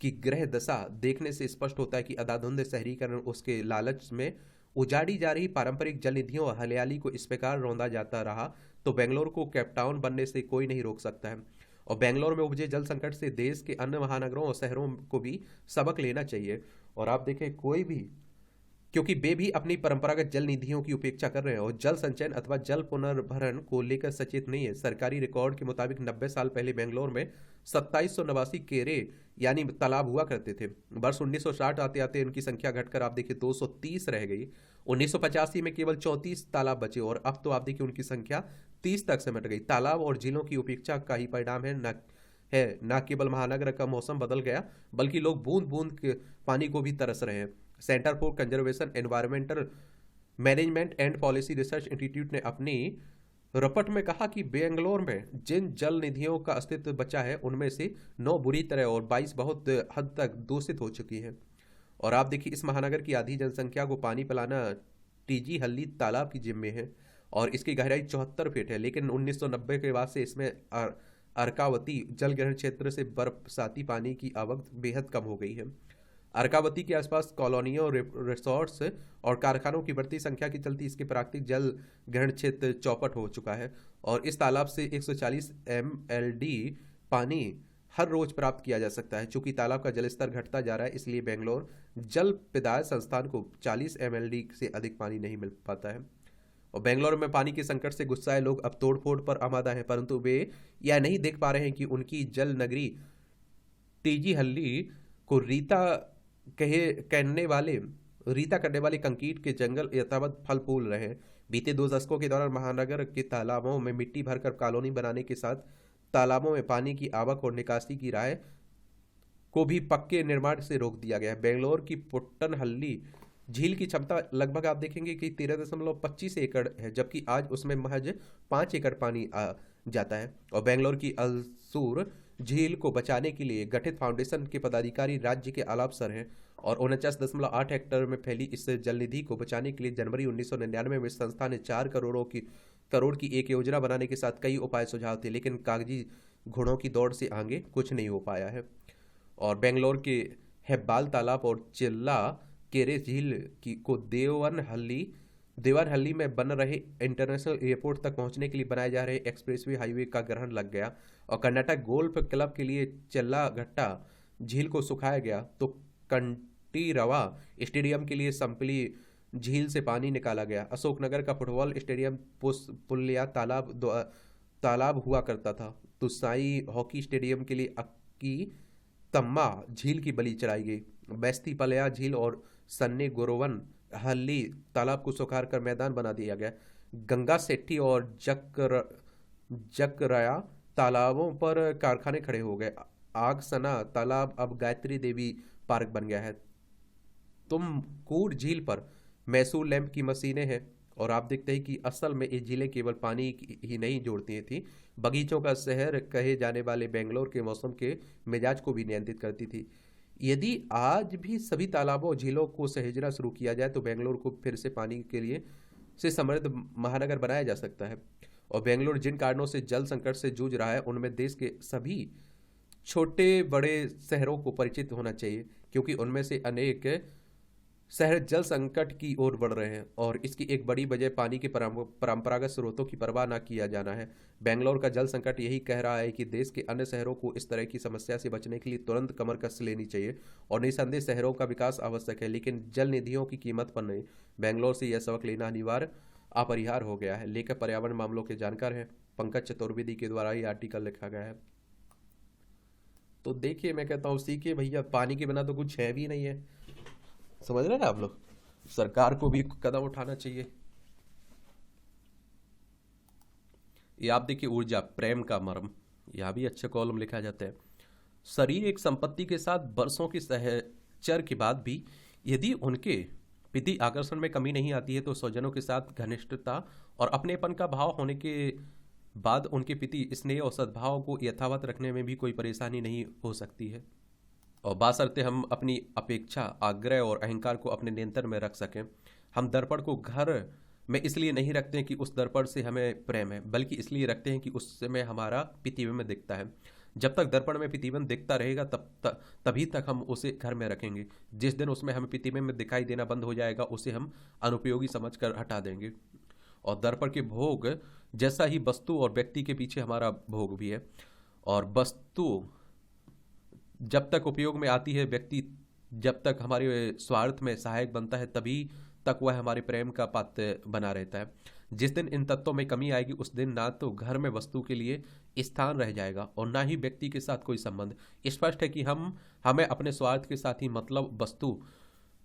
Speaker 1: की ग्रह दशा देखने से स्पष्ट होता है कि अंधाधुंध शहरीकरण उसके लालच में उजाड़ी जा रही पारंपरिक जल निधियों और हरियाली को इस प्रकार रौंदा जाता रहा तो बेंगलोर को केपटाउन बनने से कोई नहीं रोक सकता है। और बेंगलोर में उपजे जल संकट से देश के अन्य महानगरों और शहरों को भी सबक लेना चाहिए। और आप देखें क्योंकि वे भी अपनी परंपरागत जल निधियों की उपेक्षा कर रहे हैं और जल संचयन अथवा जल पुनर्भरण को लेकर सचेत नहीं है। सरकारी रिकॉर्ड के मुताबिक 90 साल पहले बेंगलोर में 2789 केरे यानी तालाब हुआ करते थे। वर्ष 1960 आते आते इनकी संख्या घटकर आप देखिए 230 रह गई। 1985 में केवल 34 तालाब बचे और अब तो आप देखिए उनकी संख्या 30 तक सिमट गई। तालाब और झीलों की उपेक्षा का ही परिणाम न केवल महानगर का मौसम बदल गया, बल्कि लोग बूंद बूंद के पानी को भी तरस रहे हैं। Centre for conservation environmental management and policy research institute ने अपनी रिपोर्ट में कहा कि बेंगलोर में जिन जल निधियों का अस्तित्व बचा है उनमें से 9 बुरी तरह और 22 बहुत हद तक दूषित हो चुकी है। और आप देखिए इस महानगर की आधी जनसंख्या को पानी पिलाना टीजी हल्ली तालाब की जिम्मे है और इसकी गहराई 74 फीट है, लेकिन 1990 के बाद से इसमें अर्कावती जल ग्रहण क्षेत्र से बरसाती पानी की आवक बेहद कम हो गई है। अर्कावती के आसपास कॉलोनियों, रिसोर्ट्स और कारखानों की बढ़ती संख्या के चलते इसके प्राकृतिक जल ग्रहण क्षेत्र चौपट हो चुका है और इस तालाब से 140 MLD पानी हर रोज प्राप्त किया जा सकता है। चूंकि तालाब का जलस्तर घटता जा रहा है, इसलिए बेंगलोर जल पिदाय संस्थान को 40 MLD से अधिक पानी नहीं मिल पाता है। और बेंगलोर में पानी के संकट से गुस्साए लोग अब तोड़फोड़ पर आमादा हैं, परंतु वे यह नहीं देख पा रहे हैं कि उनकी जल नगरी टीजी हल्ली को रीता कहने वाले रीता करने वाले कंक्रीट के जंगल यथावत फल फूल रहे हैं। बीते 2 दशकों के दौरान महानगर के तालाबों में मिट्टी भरकर कॉलोनी बनाने के साथ तालाबों में पानी की आवक और निकासी की राह को भी पक्के निर्माण से रोक दिया गया है। बेंगलोर की पुट्टनहल्ली झील की क्षमता लगभग आप देखेंगे कि 13.25 एकड़ है, जबकि आज उसमें महज 5 एकड़ पानी आ जाता है। और बेंगलोर की अलसूर झील को बचाने के लिए गठित फाउंडेशन के पदाधिकारी राज्य के आला अफसर हैं और 49.8 हेक्टेयर में फैली इस जलनिधि को बचाने के लिए जनवरी 1999 में संस्था ने 4 करोड़ की एक योजना बनाने के साथ कई उपाय सुझाव थे, लेकिन कागजी घोड़ों की दौड़ से आगे कुछ नहीं हो पाया है। और बेंगलोर के हेब्बाल तालाब और चिल्ला केरे झील को देवनहल्ली में बन रहे इंटरनेशनल एयरपोर्ट तक पहुंचने के लिए बनाए जा रहे एक्सप्रेसवे हाईवे का ग्रहण लग गया और कर्नाटक गोल्फ क्लब के लिए चल्लाघट्टा झील को सुखाया गया, तो कंटीरवा स्टेडियम के लिए संपली झील से पानी निकाला गया। अशोकनगर का फुटबॉल स्टेडियम पुलिया तालाब हुआ करता था, तो साई हॉकी स्टेडियम के लिए अक्की तम्मा झील की बलि चढ़ाई गई। बेस्ती पलया झील और सन्ने गोरोवन हल्ली तालाब को सुखार कर मैदान बना दिया गया। गंगा सेट्टी और जकराया तालाबों पर कारखाने खड़े हो गए। आगसना तालाब अब गायत्री देवी पार्क बन गया है। तुमकूर झील पर मैसूर लैंप की मशीनें हैं और आप देखते हैं कि असल में ये झीलें केवल पानी ही नहीं जोड़ती थी, बगीचों का शहर कहे जाने वाले बेंगलोर के मौसम के मिजाज को भी नियंत्रित करती थी। यदि आज भी सभी तालाबों और झीलों को सहेजना शुरू किया जाए तो बेंगलोर को फिर से पानी के लिए से समृद्ध महानगर बनाया जा सकता है। और बेंगलोर जिन कारणों से जल संकट से जूझ रहा है उनमें देश के सभी छोटे बड़े शहरों को परिचित होना चाहिए, क्योंकि उनमें से अनेक शहर जल संकट की ओर बढ़ रहे हैं और इसकी एक बड़ी वजह पानी के परंपरागत स्रोतों की परवाह न किया जाना है। बेंगलोर का जल संकट यही कह रहा है कि देश के अन्य शहरों को इस तरह की समस्या से बचने के लिए तुरंत कमर कस लेनी चाहिए और निसंदेह शहरों का विकास आवश्यक है, लेकिन जल निधियों की कीमत पर नहीं। बेंगलोर से यह सबक लेना अनिवार्य अपरिहार्य हो गया है। लेकर पर्यावरण मामलों के जानकार हैं पंकज चतुर्वेदी के द्वारा ये आर्टिकल लिखा गया है। तो देखिए, मैं कहता हूँ सीखिए भैया, पानी के बिना तो कुछ है भी नहीं है। समझ रहे हैं ना आप लोग? सरकार को भी कदम उठाना चाहिए। ये आप देखिए, ऊर्जा प्रेम का मर्म, यह भी अच्छे कॉलम लिखा जाता है। शरीर एक संपत्ति के साथ बरसों की सहचर के बाद भी यदि उनके प्रति आकर्षण में कमी नहीं आती है तो स्वजनों के साथ घनिष्ठता और अपनेपन का भाव होने के बाद उनके प्रति स्नेह और सद्भाव को यथावत रखने में भी कोई परेशानी नहीं हो सकती है। और बाशर्ते हम अपनी अपेक्षा, आग्रह और अहंकार को अपने नियंत्रण में रख सकें। हम दर्पण को घर में इसलिए नहीं रखते हैं कि उस दर्पण से हमें प्रेम है, बल्कि इसलिए रखते हैं कि उसमें हमारा प्रतिबिंब दिखता है। जब तक दर्पण में प्रतिबिंब दिखता रहेगा तभी तक हम उसे घर में रखेंगे। जिस दिन उसमें हमें प्रतिबिंब दिखाई देना बंद हो जाएगा उसे हम अनुपयोगी समझकर हटा देंगे। और दर्पण के भोग जैसा ही वस्तु और व्यक्ति के पीछे हमारा भोग भी है। और वस्तु जब तक उपयोग में आती है, व्यक्ति जब तक हमारे स्वार्थ में सहायक बनता है, तभी तक वह हमारे प्रेम का पात्र बना रहता है। जिस दिन इन तत्वों में कमी आएगी उस दिन ना तो घर में वस्तु के लिए स्थान रह जाएगा और ना ही व्यक्ति के साथ कोई संबंध। स्पष्ट है कि हमें अपने स्वार्थ के साथ ही मतलब वस्तु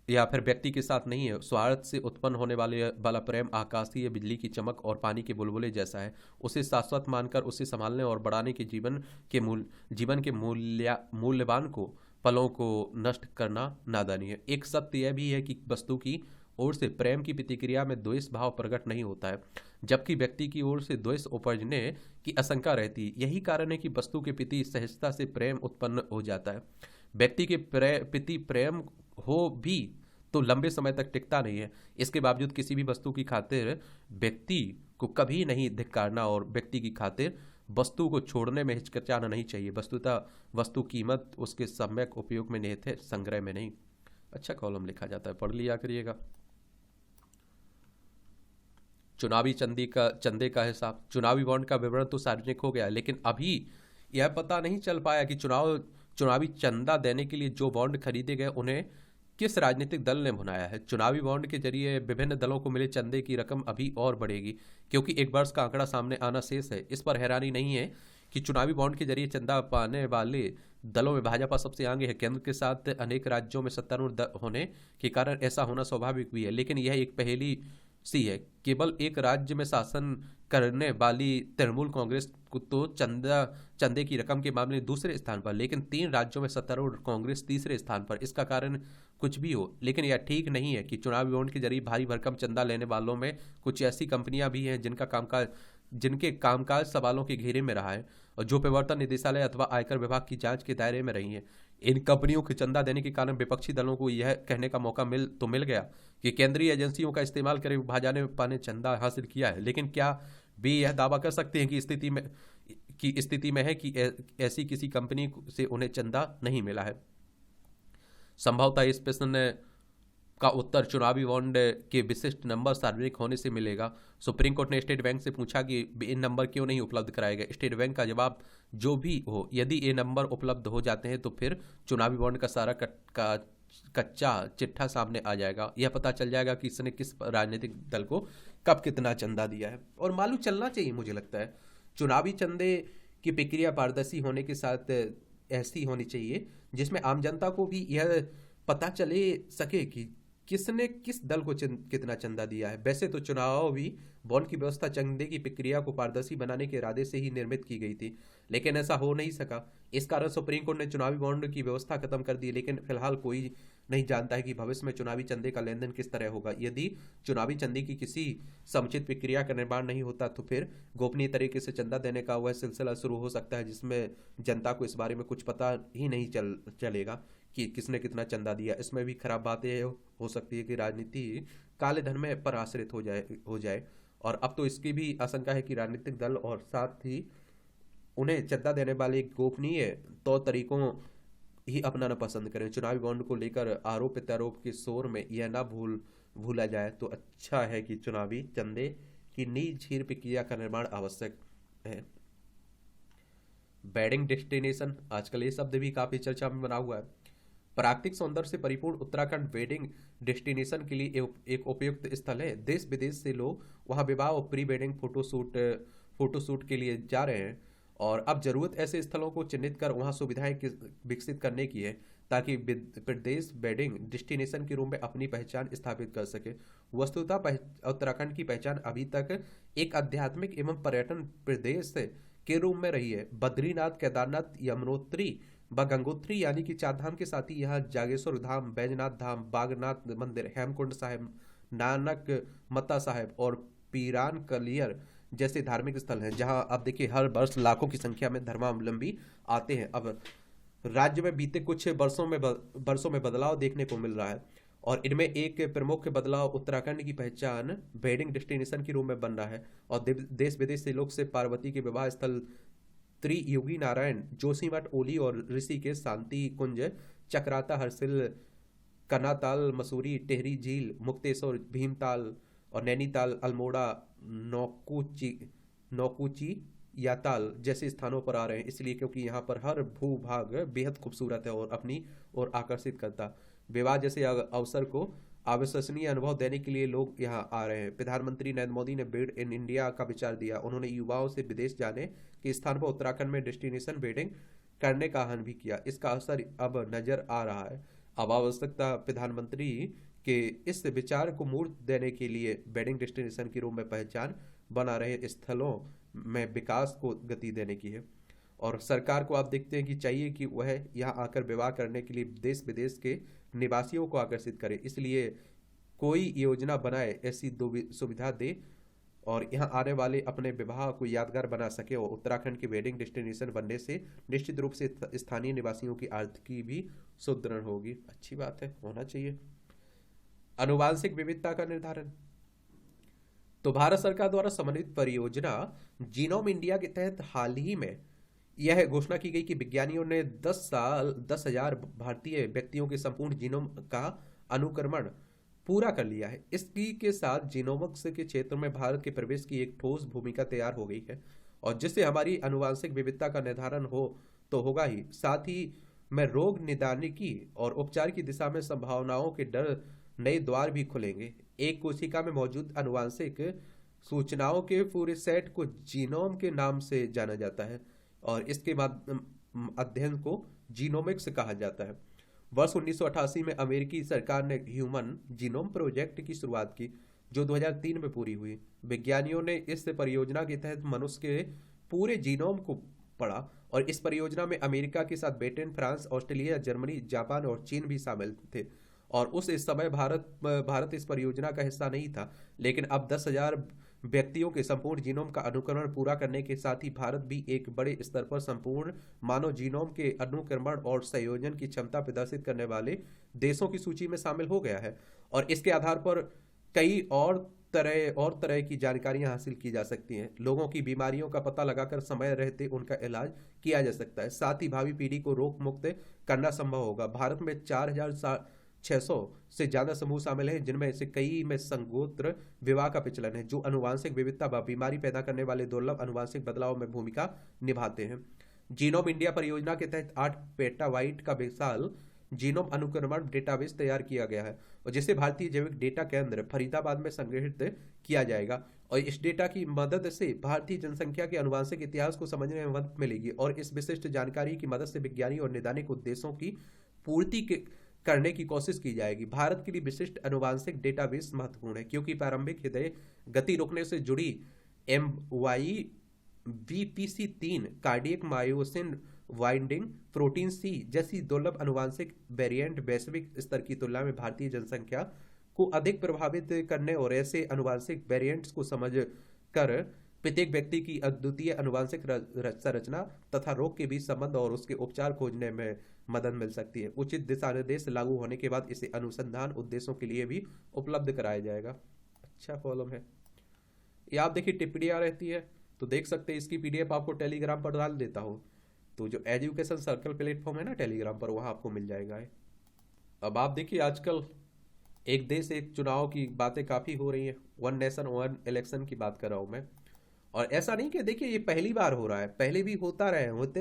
Speaker 1: या फिर व्यक्ति के साथ नहीं है। स्वार्थ से उत्पन्न होने वाला प्रेम आकाशीय बिजली की चमक और पानी के बुलबुले जैसा है। उसे शाश्वत मानकर उसे संभालने और बढ़ाने के जीवन के मूल्यवान को पलों को नष्ट करना नादानी है। एक सत्य यह भी है कि वस्तु की ओर से प्रेम की प्रतिक्रिया में द्वेष भाव प्रकट नहीं होता है, जबकि व्यक्ति की ओर से द्वेष उपजने की आशंका रहती है। यही कारण है कि वस्तु के प्रति सहजता से प्रेम उत्पन्न हो जाता है। व्यक्ति के प्रति प्रेम हो भी तो लंबे समय तक टिकता नहीं है। इसके बावजूद किसी भी वस्तु की खातिर व्यक्ति को कभी नहीं धिक्कारना और व्यक्ति की खातिर वस्तु को छोड़ने में हिचकिचाना नहीं चाहिए। वस्तुतः वस्तु कीमत उसके सम्यक उपयोग में निहित है, संग्रह में नहीं। अच्छा कॉलम लिखा जाता है, पढ़ लिया करिएगा। चुनावी चंदे का हिसाब। चुनावी बॉन्ड का विवरण तो सार्वजनिक हो गया, लेकिन अभी यह पता नहीं चल पाया कि चुनावी चंदा देने के लिए जो बॉन्ड खरीदे गए उन्हें किस राजनीतिक दल ने भुनाया है। चुनावी बॉन्ड के जरिए विभिन्न दलों को मिले चंदे की रकम अभी और बढ़ेगी, क्योंकि एक वर्ष का आंकड़ा सामने आना शेष है। इस पर हैरानी नहीं है कि चुनावी बॉन्ड के जरिए चंदा पाने वाले दलों में भाजपा सबसे आगे है। केंद्र के साथ अनेक राज्यों में सत्तारूढ़ होने के कारण ऐसा होना स्वाभाविक भी है, लेकिन यह एक पहेली सी है। केवल एक राज्य में शासन करने वाली तृणमूल कांग्रेस को तो चंदे की रकम के मामले में दूसरे स्थान पर, लेकिन 3 राज्यों में सत्तारूढ़ कांग्रेस तीसरे स्थान पर। इसका कारण कुछ भी हो, लेकिन यह ठीक नहीं है कि चुनावी बॉन्ड के जरिए भारी भरकम चंदा लेने वालों में कुछ ऐसी कंपनियां भी हैं जिनके कामकाज सवालों के घेरे में रहा है और जो प्रवर्तन निदेशालय अथवा आयकर विभाग की जांच के दायरे में रही हैं। इन कंपनियों को चंदा देने के कारण विपक्षी दलों को यह कहने का मौका मिल गया कि केंद्रीय एजेंसियों का इस्तेमाल कर भाजपा पाने चंदा हासिल किया है। लेकिन क्या वे यह दावा कर सकते हैं कि स्थिति में है कि ऐसी किसी कंपनी से उन्हें चंदा नहीं मिला है? संभवतः इस प्रश्न का उत्तर चुनावी बॉन्ड के विशिष्ट नंबर सार्वजनिक होने से मिलेगा। सुप्रीम कोर्ट ने स्टेट बैंक से पूछा कि इन नंबर क्यों नहीं उपलब्ध कराए गए। स्टेट बैंक का जवाब जो भी हो, यदि ये नंबर उपलब्ध हो जाते हैं तो फिर चुनावी बॉन्ड का सारा कच्चा चिट्ठा सामने आ जाएगा। यह पता चल जाएगा कि इसने किस राजनीतिक दल को कब कितना चंदा दिया है। और मालूम चलना चाहिए, मुझे लगता है चुनावी चंदे की प्रक्रिया पारदर्शी होने के साथ ऐसी होनी चाहिए जिसमें आम जनता को भी यह पता चले सके कि किसने किस दल को कितना चंदा दिया है। वैसे तो चुनाव भी बॉन्ड की व्यवस्था चंदे की प्रक्रिया को पारदर्शी बनाने के इरादे से ही निर्मित की गई थी, लेकिन ऐसा हो नहीं सका। इस कारण सुप्रीम कोर्ट ने चुनावी बॉन्ड की व्यवस्था खत्म कर दी। लेकिन फिलहाल कोई नहीं जानता है कि भविष्य में चुनावी चंदे का लेन देन किस तरह होगा। यदि चुनावी चंदे की किसी समुचित प्रक्रिया का निर्माण नहीं होता तो फिर गोपनीय तरीके से चंदा देने का वह सिलसिला शुरू हो सकता है जिसमें जनता को इस बारे में कुछ पता ही नहीं चलेगा कि किसने कितना चंदा दिया। इसमें भी खराब बातें हो सकती है कि राजनीति काले धन में पर आश्रित हो जाए और अब तो इसकी भी आशंका है कि राजनीतिक दल और साथ ही उन्हें चंदा देने वाले गोपनीय तौर तरीकों ही अपनाना पसंद करें। चुनावी बॉन्ड को लेकर आरोप प्रत्यारोप के शोर में यह ना भूला जाए तो अच्छा है कि चुनावी चंदे की नींव प्रक्रिया का निर्माण आवश्यक है। वेडिंग डेस्टिनेशन, आजकल ये शब्द भी काफी चर्चा में बना हुआ है। प्राकृतिक सौंदर्य से परिपूर्ण उत्तराखंड वेडिंग डेस्टिनेशन के लिए एक उपयुक्त स्थल है। देश विदेश से लोग वहां विवाह और प्री वेडिंग फोटोशूट के लिए जा रहे हैं और अब जरूरत ऐसे स्थलों को चिन्हित कर वहां सुविधाएं विकसित करने की है ताकि प्रदेश वेडिंग डेस्टिनेशन के रूप में अपनी पहचान स्थापित कर सके। वस्तुतः उत्तराखंड की पहचान अभी तक एक आध्यात्मिक एवं पर्यटन प्रदेश के रूप में रही है। बद्रीनाथ, केदारनाथ, यमुनोत्री व गंगोत्री यानी कि 4 धाम के साथ ही यहाँ जागेश्वर धाम, बैजनाथ धाम, बागनाथ मंदिर, हेमकुंड साहिब, नानक मत्ता साहिब और पीरान कलियर जैसे धार्मिक स्थल हैं जहां अब देखिए हर वर्ष लाखों की संख्या में धर्मावलंबी आते हैं। अब राज्य में बीते कुछ वर्षों में बदलाव देखने को मिल रहा है और इनमें एक प्रमुख बदलाव उत्तराखंड की पहचान वेडिंग डेस्टिनेशन के रूप में बन रहा है और देश विदेश से लोग से पार्वती के विवाह स्थल त्रियुगी नारायण, जोशीमठ, ओली और ऋषिकेश, शांति कुंज, चक्राता, हरसिल, कनाताल, मसूरी, टेहरी झील, मुक्तेश्वर, भीमताल और नैनीताल, अल्मोड़ा, नौकुची याताल जैसे स्थानों पर आ रहे हैं। इसलिए क्योंकि यहाँ पर हर भूभाग बेहद खूबसूरत है और अपनी ओर आकर्षित करता। विवाह जैसे अवसर को अविश्वसनीय अनुभव देने के लिए लोग यहाँ आ रहे हैं। प्रधानमंत्री नरेंद्र मोदी ने मेड इन इंडिया का विचार दिया। उन्होंने युवाओं से विदेश जाने के स्थान पर उत्तराखंड में डेस्टिनेशन वेडिंग करने का आह्वान भी किया। इसका असर अब नजर आ रहा है। अब आवश्यकता प्रधानमंत्री के इस विचार को मूर्त देने के लिए वेडिंग डेस्टिनेशन के रूप में पहचान बना रहे स्थलों में विकास को गति देने की है और सरकार को आप देखते हैं कि चाहिए कि वह यहाँ आकर विवाह करने के लिए देश विदेश के निवासियों को आकर्षित करे। इसलिए कोई योजना बनाए, ऐसी सुविधा दे और यहाँ आने वाले अपने विवाह को यादगार बना सके और उत्तराखंड के वेडिंग डेस्टिनेशन बनने से निश्चित रूप से स्थानीय निवासियों की आर्थिकी भी सुदृढ़ होगी। अच्छी बात है, होना चाहिए। आनुवांशिक विविधता का निर्धारण, तो भारत सरकार द्वारा समन्वित परियोजना जीनोम इंडिया के तहत हाल ही में यह घोषणा की गई कि विज्ञानियों ने 10,000 भारतीय व्यक्तियों के संपूर्ण जीनोम का अनुक्रमण पूरा कर लिया है। इसकी के साथ जीनोमिक्स के क्षेत्र में भारत के प्रवेश की एक ठोस भूमिका तैयार हो गई है और जिससे हमारी आनुवांशिक विविधता का निर्धारण होगा ही, साथ ही में रोग निदानिकी और उपचार की दिशा में संभावनाओं के नए द्वार भी खुलेंगे। एक कोशिका में मौजूद आनुवांशिक सूचनाओं के पूरे सेट को जीनोम के नाम से जाना जाता है और इसके बाद अध्ययन को जीनोमिक्स कहा जाता है। वर्ष 1988 में अमेरिकी सरकार ने ह्यूमन जीनोम प्रोजेक्ट की शुरुआत की, जो 2003 में पूरी हुई। वैज्ञानिकों ने इस परियोजना के तहत मनुष्य के पूरे जीनोम को पढ़ा और इस परियोजना में अमेरिका के साथ Britain, France, Australia, Germany, Japan और चीन भी शामिल थे। और उस इस समय भारत इस परियोजना का हिस्सा नहीं था, लेकिन अब 10,000 व्यक्तियों के संपूर्ण जीनोम का अनुकरण पूरा करने के साथ ही भारत भी एक बड़े स्तर पर संपूर्ण मानव जीनोम के अनुक्रमण और संयोजन की क्षमता प्रदर्शित करने वाले देशों की सूची में शामिल हो गया है। और इसके आधार पर कई और तरह की जानकारियां हासिल की जा सकती हैं। लोगों की बीमारियों का पता लगाकर समय रहते उनका इलाज किया जा सकता है। साथ ही भावी पीढ़ी को रोग मुक्त करना संभव होगा। भारत में 4,600 से ज्यादा समूह शामिल हैं, जिनमें से कई में संगोत्र विवाह का प्रचलन है, जो अनुवांशिक विविधता व बीमारी पैदा करने वाले दुर्लभ अनुवांशिक बदलाव में भूमिका निभाते हैं। जीनोम इंडिया परियोजना के तहत 8 पेटाबाइट का विशाल जीनोम अनुक्रमण डेटाबेस तैयार किया गया है और जिसे भारतीय जैविक डेटा केंद्र फरीदाबाद में संग्रहित किया जाएगा। और इस डेटा की मदद से भारतीय जनसंख्या के अनुवांशिक इतिहास को समझने में मदद मिलेगी और इस विशिष्ट जानकारी की मदद से वैज्ञानिक और नैदानिक उद्देश्यों की पूर्ति करने की कोशिश की जाएगी। भारत के लिए विशिष्ट अनुवांशिक डेटाबेस महत्वपूर्ण है, क्योंकि प्रारंभिक हृदय गति रोकने से जुड़ी MYVPC3 cardiac myosin binding protein C जैसी दुर्लभ अनुवांशिक वेरिएंट वैश्विक स्तर की तुलना में भारतीय जनसंख्या को अधिक प्रभावित करने और ऐसे अनुवांशिक वेरिएंट्स को समझ कर प्रत्येक व्यक्ति की अद्वितीय अनुवांशिक संरचना तथा रोग के बीच संबंध और उसके उपचार खोजने में मदद मिल सकती है। उचित दिशा निर्देश लागू होने के बाद इसे अनुसंधान उद्देश्यों के लिए भी उपलब्ध कराया जाएगा। अच्छा कॉलम है ये। आप देखिए टिप्पणियां रहती है तो देख सकते हैं। इसकी PDF आपको टेलीग्राम पर डाल देता हूँ, तो जो एजुकेशन सर्कल प्लेटफॉर्म है ना टेलीग्राम पर, वहाँ आपको मिल जाएगा। अब आप देखिए आजकल एक देश एक चुनाव की बातें काफ़ी हो रही हैं। 1 नेशन 1 इलेक्शन की बात कर रहा हूँ मैं। और ऐसा नहीं कि देखिए ये पहली बार हो रहा है, पहले भी होते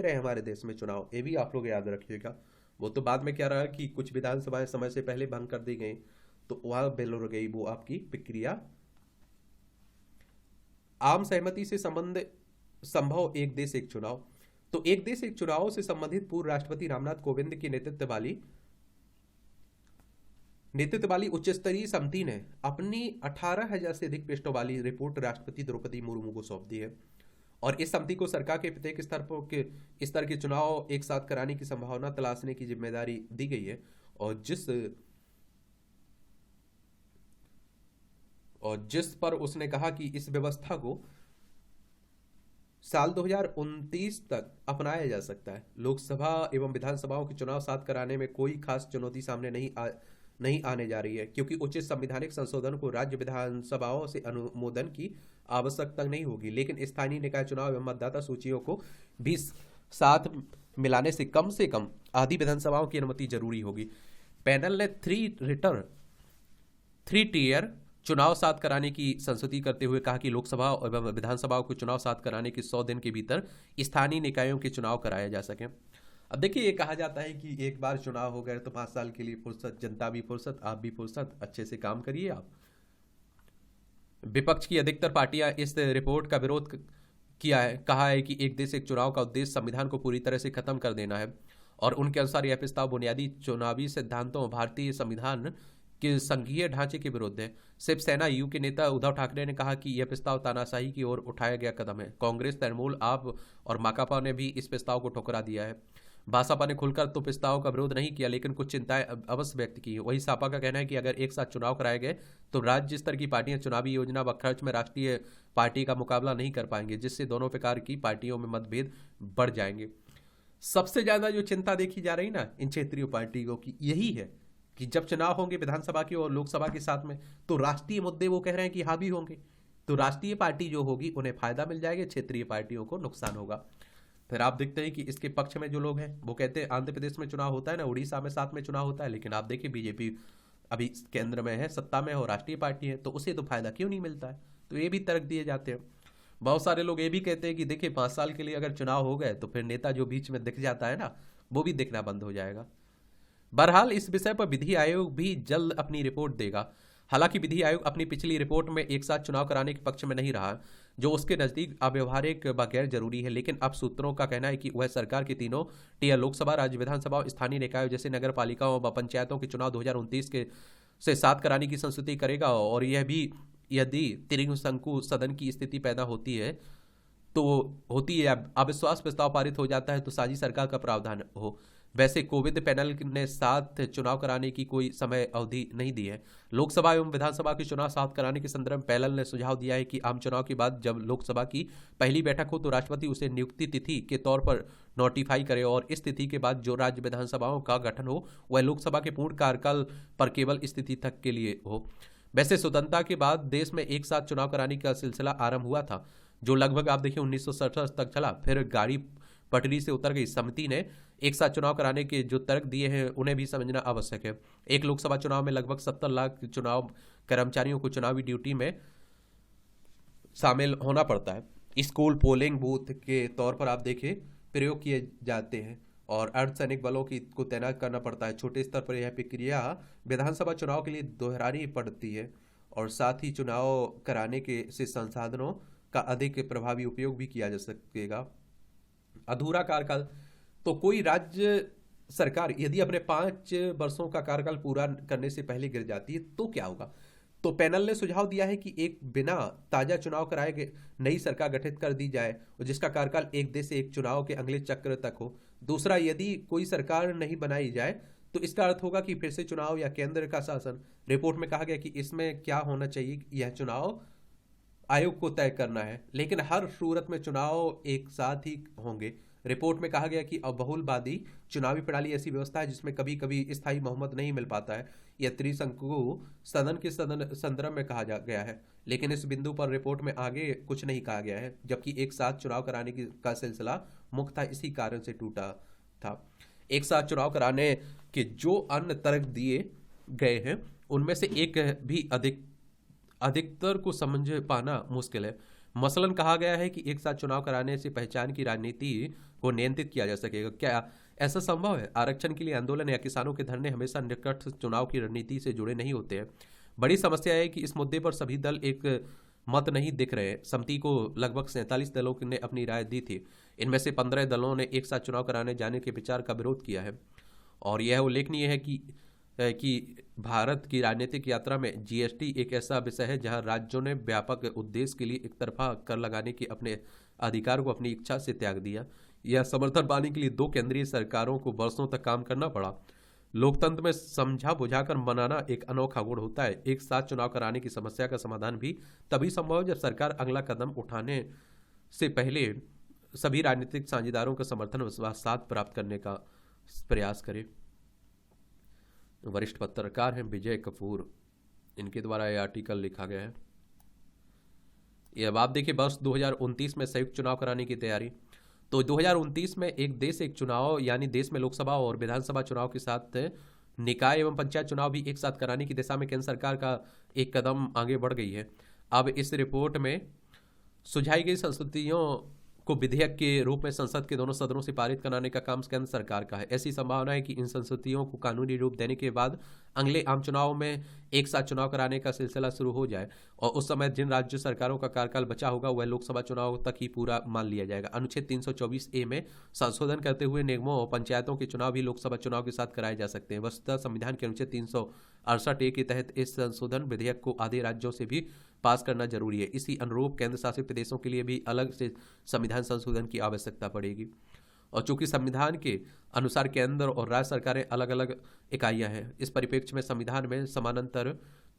Speaker 1: रहे हमारे देश में चुनाव, ये भी आप लोग याद रखिएगा। वो तो बाद में क्या रहा कि कुछ विधानसभाएं समय से पहले भंग कर दी गई, तो वहाँ बिल हो गई वो आपकी प्रक्रिया। आम सहमति से संभव एक देश एक चुनाव। तो एक देश एक चुनाव से संबंधित पूर्व राष्ट्रपति रामनाथ कोविंद की नेतृत्व वाली उच्च स्तरीय समिति ने अपनी 18,000 से अधिक पृष्ठों वाली रिपोर्ट राष्ट्रपति द्रौपदी मुर्मू को सौंप दी है। और इस समिति को सरकार के प्रत्येक स्तर के चुनाव एक साथ कराने की संभावना तलाशने की जिम्मेदारी दी गई है। और जिस पर उसने कहा कि इस व्यवस्था को साल 2029 तक अपनाया जा सकता है। लोकसभा एवं विधानसभाओं के चुनाव साथ कराने में कोई खास चुनौती सामने नहीं आने जा रही है, क्योंकि उचित संवैधानिक संशोधन को राज्य विधानसभाओं से अनुमोदन की आवश्यकता नहीं होगी। लेकिन स्थानीय निकाय चुनाव एवं मतदाता सूचियों को भी साथ मिलाने से कम आधी विधानसभाओं की अनुमति जरूरी होगी। पैनल ने 3 टीयर चुनाव साथ कराने की संस्तुति करते हुए कहा कि लोकसभा एवं विधानसभाओं को चुनाव साथ कराने के 100 दिन के भीतर स्थानीय निकायों के चुनाव कराया जा सके। अब देखिए ये कहा जाता है कि एक बार चुनाव हो गए तो 5 साल के लिए फुर्सत, जनता भी फुर्सत, आप भी फुर्सत, अच्छे से काम करिए आप। विपक्ष की अधिकतर पार्टियां इस रिपोर्ट का विरोध किया है, कहा है कि एक देश एक चुनाव का उद्देश्य संविधान को पूरी तरह से खत्म कर देना है और उनके अनुसार यह प्रस्ताव बुनियादी चुनावी सिद्धांतों भारतीय संविधान के संघीय ढांचे के विरुद्ध है। शिवसेना यू के नेता उद्धव ठाकरे ने कहा कि यह प्रस्ताव तानाशाही की ओर उठाया गया कदम है। कांग्रेस, तृणमूल, आप और माकपा ने भी इस प्रस्ताव को ठुकरा दिया है। भाजपा ने खुलकर तो प्रस्ताव का विरोध नहीं किया, लेकिन कुछ चिंताएं अवश्य व्यक्त की। वही सपा का कहना है कि अगर एक साथ चुनाव कराए गए तो राज्य स्तर की पार्टियां चुनावी योजना व खर्च में राष्ट्रीय पार्टी का मुकाबला नहीं कर पाएंगे, जिससे दोनों प्रकार की पार्टियों में मतभेद बढ़ जाएंगे। सबसे ज्यादा जो चिंता देखी जा रही ना इन क्षेत्रीय पार्टियों की, यही है कि जब चुनाव होंगे विधानसभा के और लोकसभा के साथ में, तो राष्ट्रीय मुद्दे वो कह रहे हैं कि हावी होंगे, तो राष्ट्रीय पार्टी जो होगी उन्हें फायदा मिल जाएगा, क्षेत्रीय पार्टियों को नुकसान होगा। फिर आप देखते हैं कि इसके पक्ष में जो लोग हैं वो कहते हैं आंध्र प्रदेश में चुनाव होता है ना, उड़ीसा में साथ में चुनाव होता है, लेकिन आप देखिए बीजेपी अभी केंद्र में है, सत्ता में और राष्ट्रीय पार्टी है, तो उसे तो फायदा क्यों नहीं मिलता है। तो ये भी तर्क दिए जाते हैं। बहुत सारे लोग ये भी कहते हैं कि देखिए 5 साल के लिए अगर चुनाव हो गए तो फिर नेता जो बीच में दिख जाता है ना, वो भी दिखना बंद हो जाएगा। बहरहाल इस विषय पर विधि आयोग भी जल्द अपनी रिपोर्ट देगा। हालांकि विधि आयोग अपनी पिछली रिपोर्ट में एक साथ चुनाव कराने के पक्ष में नहीं रहा। जो उसके नज़दीक अव्यवहारिक व गैर जरूरी है। लेकिन अब सूत्रों का कहना है कि वह सरकार के तीनों टियर लोकसभा, राज्य विधानसभा और स्थानीय निकायों जैसे नगर पालिकाओं व पंचायतों के चुनाव 2029 के से साथ कराने की संस्तुति करेगा। और यह भी यदि त्रिशंकु सदन की स्थिति पैदा होती है तो होती है, अविश्वास प्रस्ताव पारित हो जाता है तो साझी सरकार का प्रावधान हो। वैसे कोविद पैनल ने साथ चुनाव कराने की कोई समय अवधि नहीं दी है। लोकसभा एवं विधानसभा के चुनाव साथ कराने के संदर्भ में पैनल ने सुझाव दिया है कि आम चुनाव के बाद जब लोकसभा की पहली बैठक हो तो राष्ट्रपति उसे नियुक्ति तिथि के तौर पर नोटिफाई करे और इस तिथि के बाद जो राज्य विधानसभाओं का गठन हो वह लोकसभा के पूर्ण कार्यकाल पर केवल इस तिथि तक के लिए हो। वैसे स्वतंत्रता के बाद देश में एक साथ चुनाव कराने का सिलसिला आरंभ हुआ था, जो लगभग आप देखिए 1967 तक चला। फिर गाड़ी पटरी से उतर गई। समिति ने एक साथ चुनाव कराने के जो तर्क दिए हैं उन्हें भी समझना आवश्यक है। एक लोकसभा चुनाव में लगभग 70 लाख चुनाव कर्मचारियों को चुनावी ड्यूटी में शामिल होना पड़ता है। स्कूल पोलिंग बूथ के तौर पर आप देखें प्रयोग किए जाते हैं और अर्धसैनिक बलों की को तैनात करना पड़ता है। छोटे स्तर पर यह प्रक्रिया विधानसभा चुनाव के लिए दोहरानी पड़ती है और साथ ही चुनाव कराने के से संसाधनों का अधिक प्रभावी उपयोग भी किया जा सकेगा। अधूरा कार्यकाल तो कोई राज्य सरकार यदि अपने 5 वर्षों का कार्यकाल पूरा करने से पहले गिर जाती है तो क्या होगा। तो पैनल ने सुझाव दिया है कि एक बिना ताजा चुनाव कराए गए नई सरकार गठित कर दी जाए और जिसका कार्यकाल एक देश एक चुनाव के अगले चक्र तक हो। दूसरा, यदि कोई सरकार नहीं बनाई जाए तो इसका अर्थ होगा कि फिर से चुनाव या केंद्र का शासन। रिपोर्ट में कहा गया कि इसमें क्या होना चाहिए, यह चुनाव आयोग को तय करना है, लेकिन हर सूरत में चुनाव एक साथ ही होंगे। रिपोर्ट में कहा गया कि अब बहुलवादी चुनावी प्रणाली ऐसी व्यवस्था है जिसमें कभी कभी स्थायी बहुमत नहीं मिल पाता है। यह त्रिशंकु सदन के संदर्भ में कहा गया है, लेकिन इस बिंदु पर रिपोर्ट में आगे कुछ नहीं कहा गया है। जबकि एक साथ चुनाव कराने का सिलसिला मुख्यतः इसी कारण से टूटा था। एक साथ चुनाव कराने के जो अन्य तर्क दिए गए हैं उनमें से एक भी अधिकतर को समझ पाना मुश्किल है। मसलन कहा गया है कि एक साथ चुनाव कराने से पहचान की राजनीति को नियंत्रित किया जा सकेगा। क्या ऐसा संभव है? आरक्षण के लिए आंदोलन या किसानों के धरने हमेशा निकट चुनाव की रणनीति से जुड़े नहीं होते हैं। बड़ी समस्या है कि इस मुद्दे पर सभी दल एक मत नहीं दिख रहे। समिति को लगभग 47 दलों ने अपनी राय दी थी। इनमें से 15 दलों ने एक साथ चुनाव कराने जाने के विचार का विरोध किया है। और यह उल्लेखनीय है कि भारत की राजनीतिक यात्रा में जीएसटी एक ऐसा विषय है जहां राज्यों ने व्यापक उद्देश्य के लिए एक तरफा कर लगाने के अपने अधिकार को अपनी इच्छा से त्याग दिया। यह समर्थन पाने के लिए 2 केंद्रीय सरकारों को वर्षों तक काम करना पड़ा। लोकतंत्र में समझा बुझाकर बनाना एक अनोखा गुण होता है। एक साथ चुनाव कराने की समस्या का समाधान भी तभी संभव है जब सरकार अगला कदम उठाने से पहले सभी राजनीतिक साझेदारों का समर्थन विश्वास साथ प्राप्त करने का प्रयास करे। वरिष्ठ पत्रकार हैं विजय कपूर, इनके द्वारा यह आर्टिकल लिखा गया है। ये अब आप देखिए वर्ष 2029 में संयुक्त चुनाव कराने की तैयारी। तो 2029 में एक देश एक चुनाव यानी देश में लोकसभा और विधानसभा चुनाव के साथ निकाय एवं पंचायत चुनाव भी एक साथ कराने की दिशा में केंद्र सरकार का एक कदम आगे बढ़ गई है। अब इस रिपोर्ट में सुझाई गई संस्तुतियों को विधेयक के रूप में संसद के दोनों सदनों से पारित कराने का काम केंद्र सरकार का है। ऐसी संभावना है कि इन संस्तुतियों को कानूनी रूप देने के बाद अगले आम चुनाव में एक साथ चुनाव कराने का सिलसिला शुरू हो जाए और उस समय जिन राज्य सरकारों का कार्यकाल बचा होगा वह लोकसभा चुनाव तक ही पूरा मान लिया जाएगा। अनुच्छेद 324A में संशोधन करते हुए निगमों और पंचायतों के चुनाव भी लोकसभा चुनाव के साथ कराए जा सकते हैं। वस्तुतः संविधान के अनुच्छेद 368A के तहत इस संशोधन विधेयक को आधे राज्यों से भी पास करना जरूरी है। इसी अनुरूप केंद्र शासित प्रदेशों के लिए भी अलग से संविधान संशोधन की आवश्यकता पड़ेगी। और चूंकि संविधान के अनुसार केंद्र और राज्य सरकारें अलग अलग इकाइयां हैं, इस परिप्रेक्ष्य में संविधान में समानांतर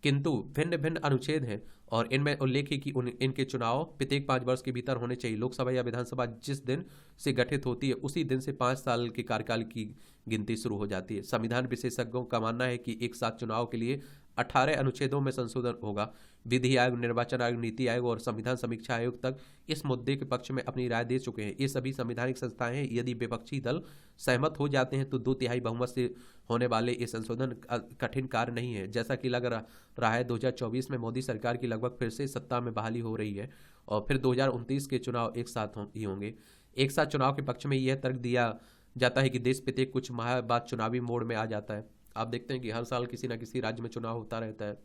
Speaker 1: किंतु भिन्न भिन्न अनुच्छेद हैं और इनमें उल्लेख है कि इनके चुनाव प्रत्येक 5 वर्ष के भीतर होने चाहिए। लोकसभा या विधानसभा जिस दिन से गठित होती है उसी दिन से 5 साल के कार्यकाल की गिनती शुरू हो जाती है। संविधान विशेषज्ञों का मानना है कि एक साथ चुनाव के लिए 18 अनुच्छेदों में संशोधन होगा। विधि आयोग, निर्वाचन आयोग, नीति आयोग और संविधान समीक्षा आयोग तक इस मुद्दे के पक्ष में अपनी राय दे चुके हैं। ये सभी संवैधानिक संस्थाएं हैं। यदि विपक्षी दल सहमत हो जाते हैं तो 2/3 बहुमत से होने वाले ये संशोधन कठिन कार्य नहीं है। जैसा कि लग रहा है 2024 में मोदी सरकार की लगभग फिर से सत्ता में बहाली हो रही है और फिर 2029 के चुनाव एक साथ ही होंगे। एक साथ चुनाव के पक्ष में यह तर्क दिया जाता है कि देश प्रत्येक कुछ माह बाद चुनावी मोड में आ जाता है। आप देखते हैं कि हर साल किसी न किसी राज्य में चुनाव होता रहता है,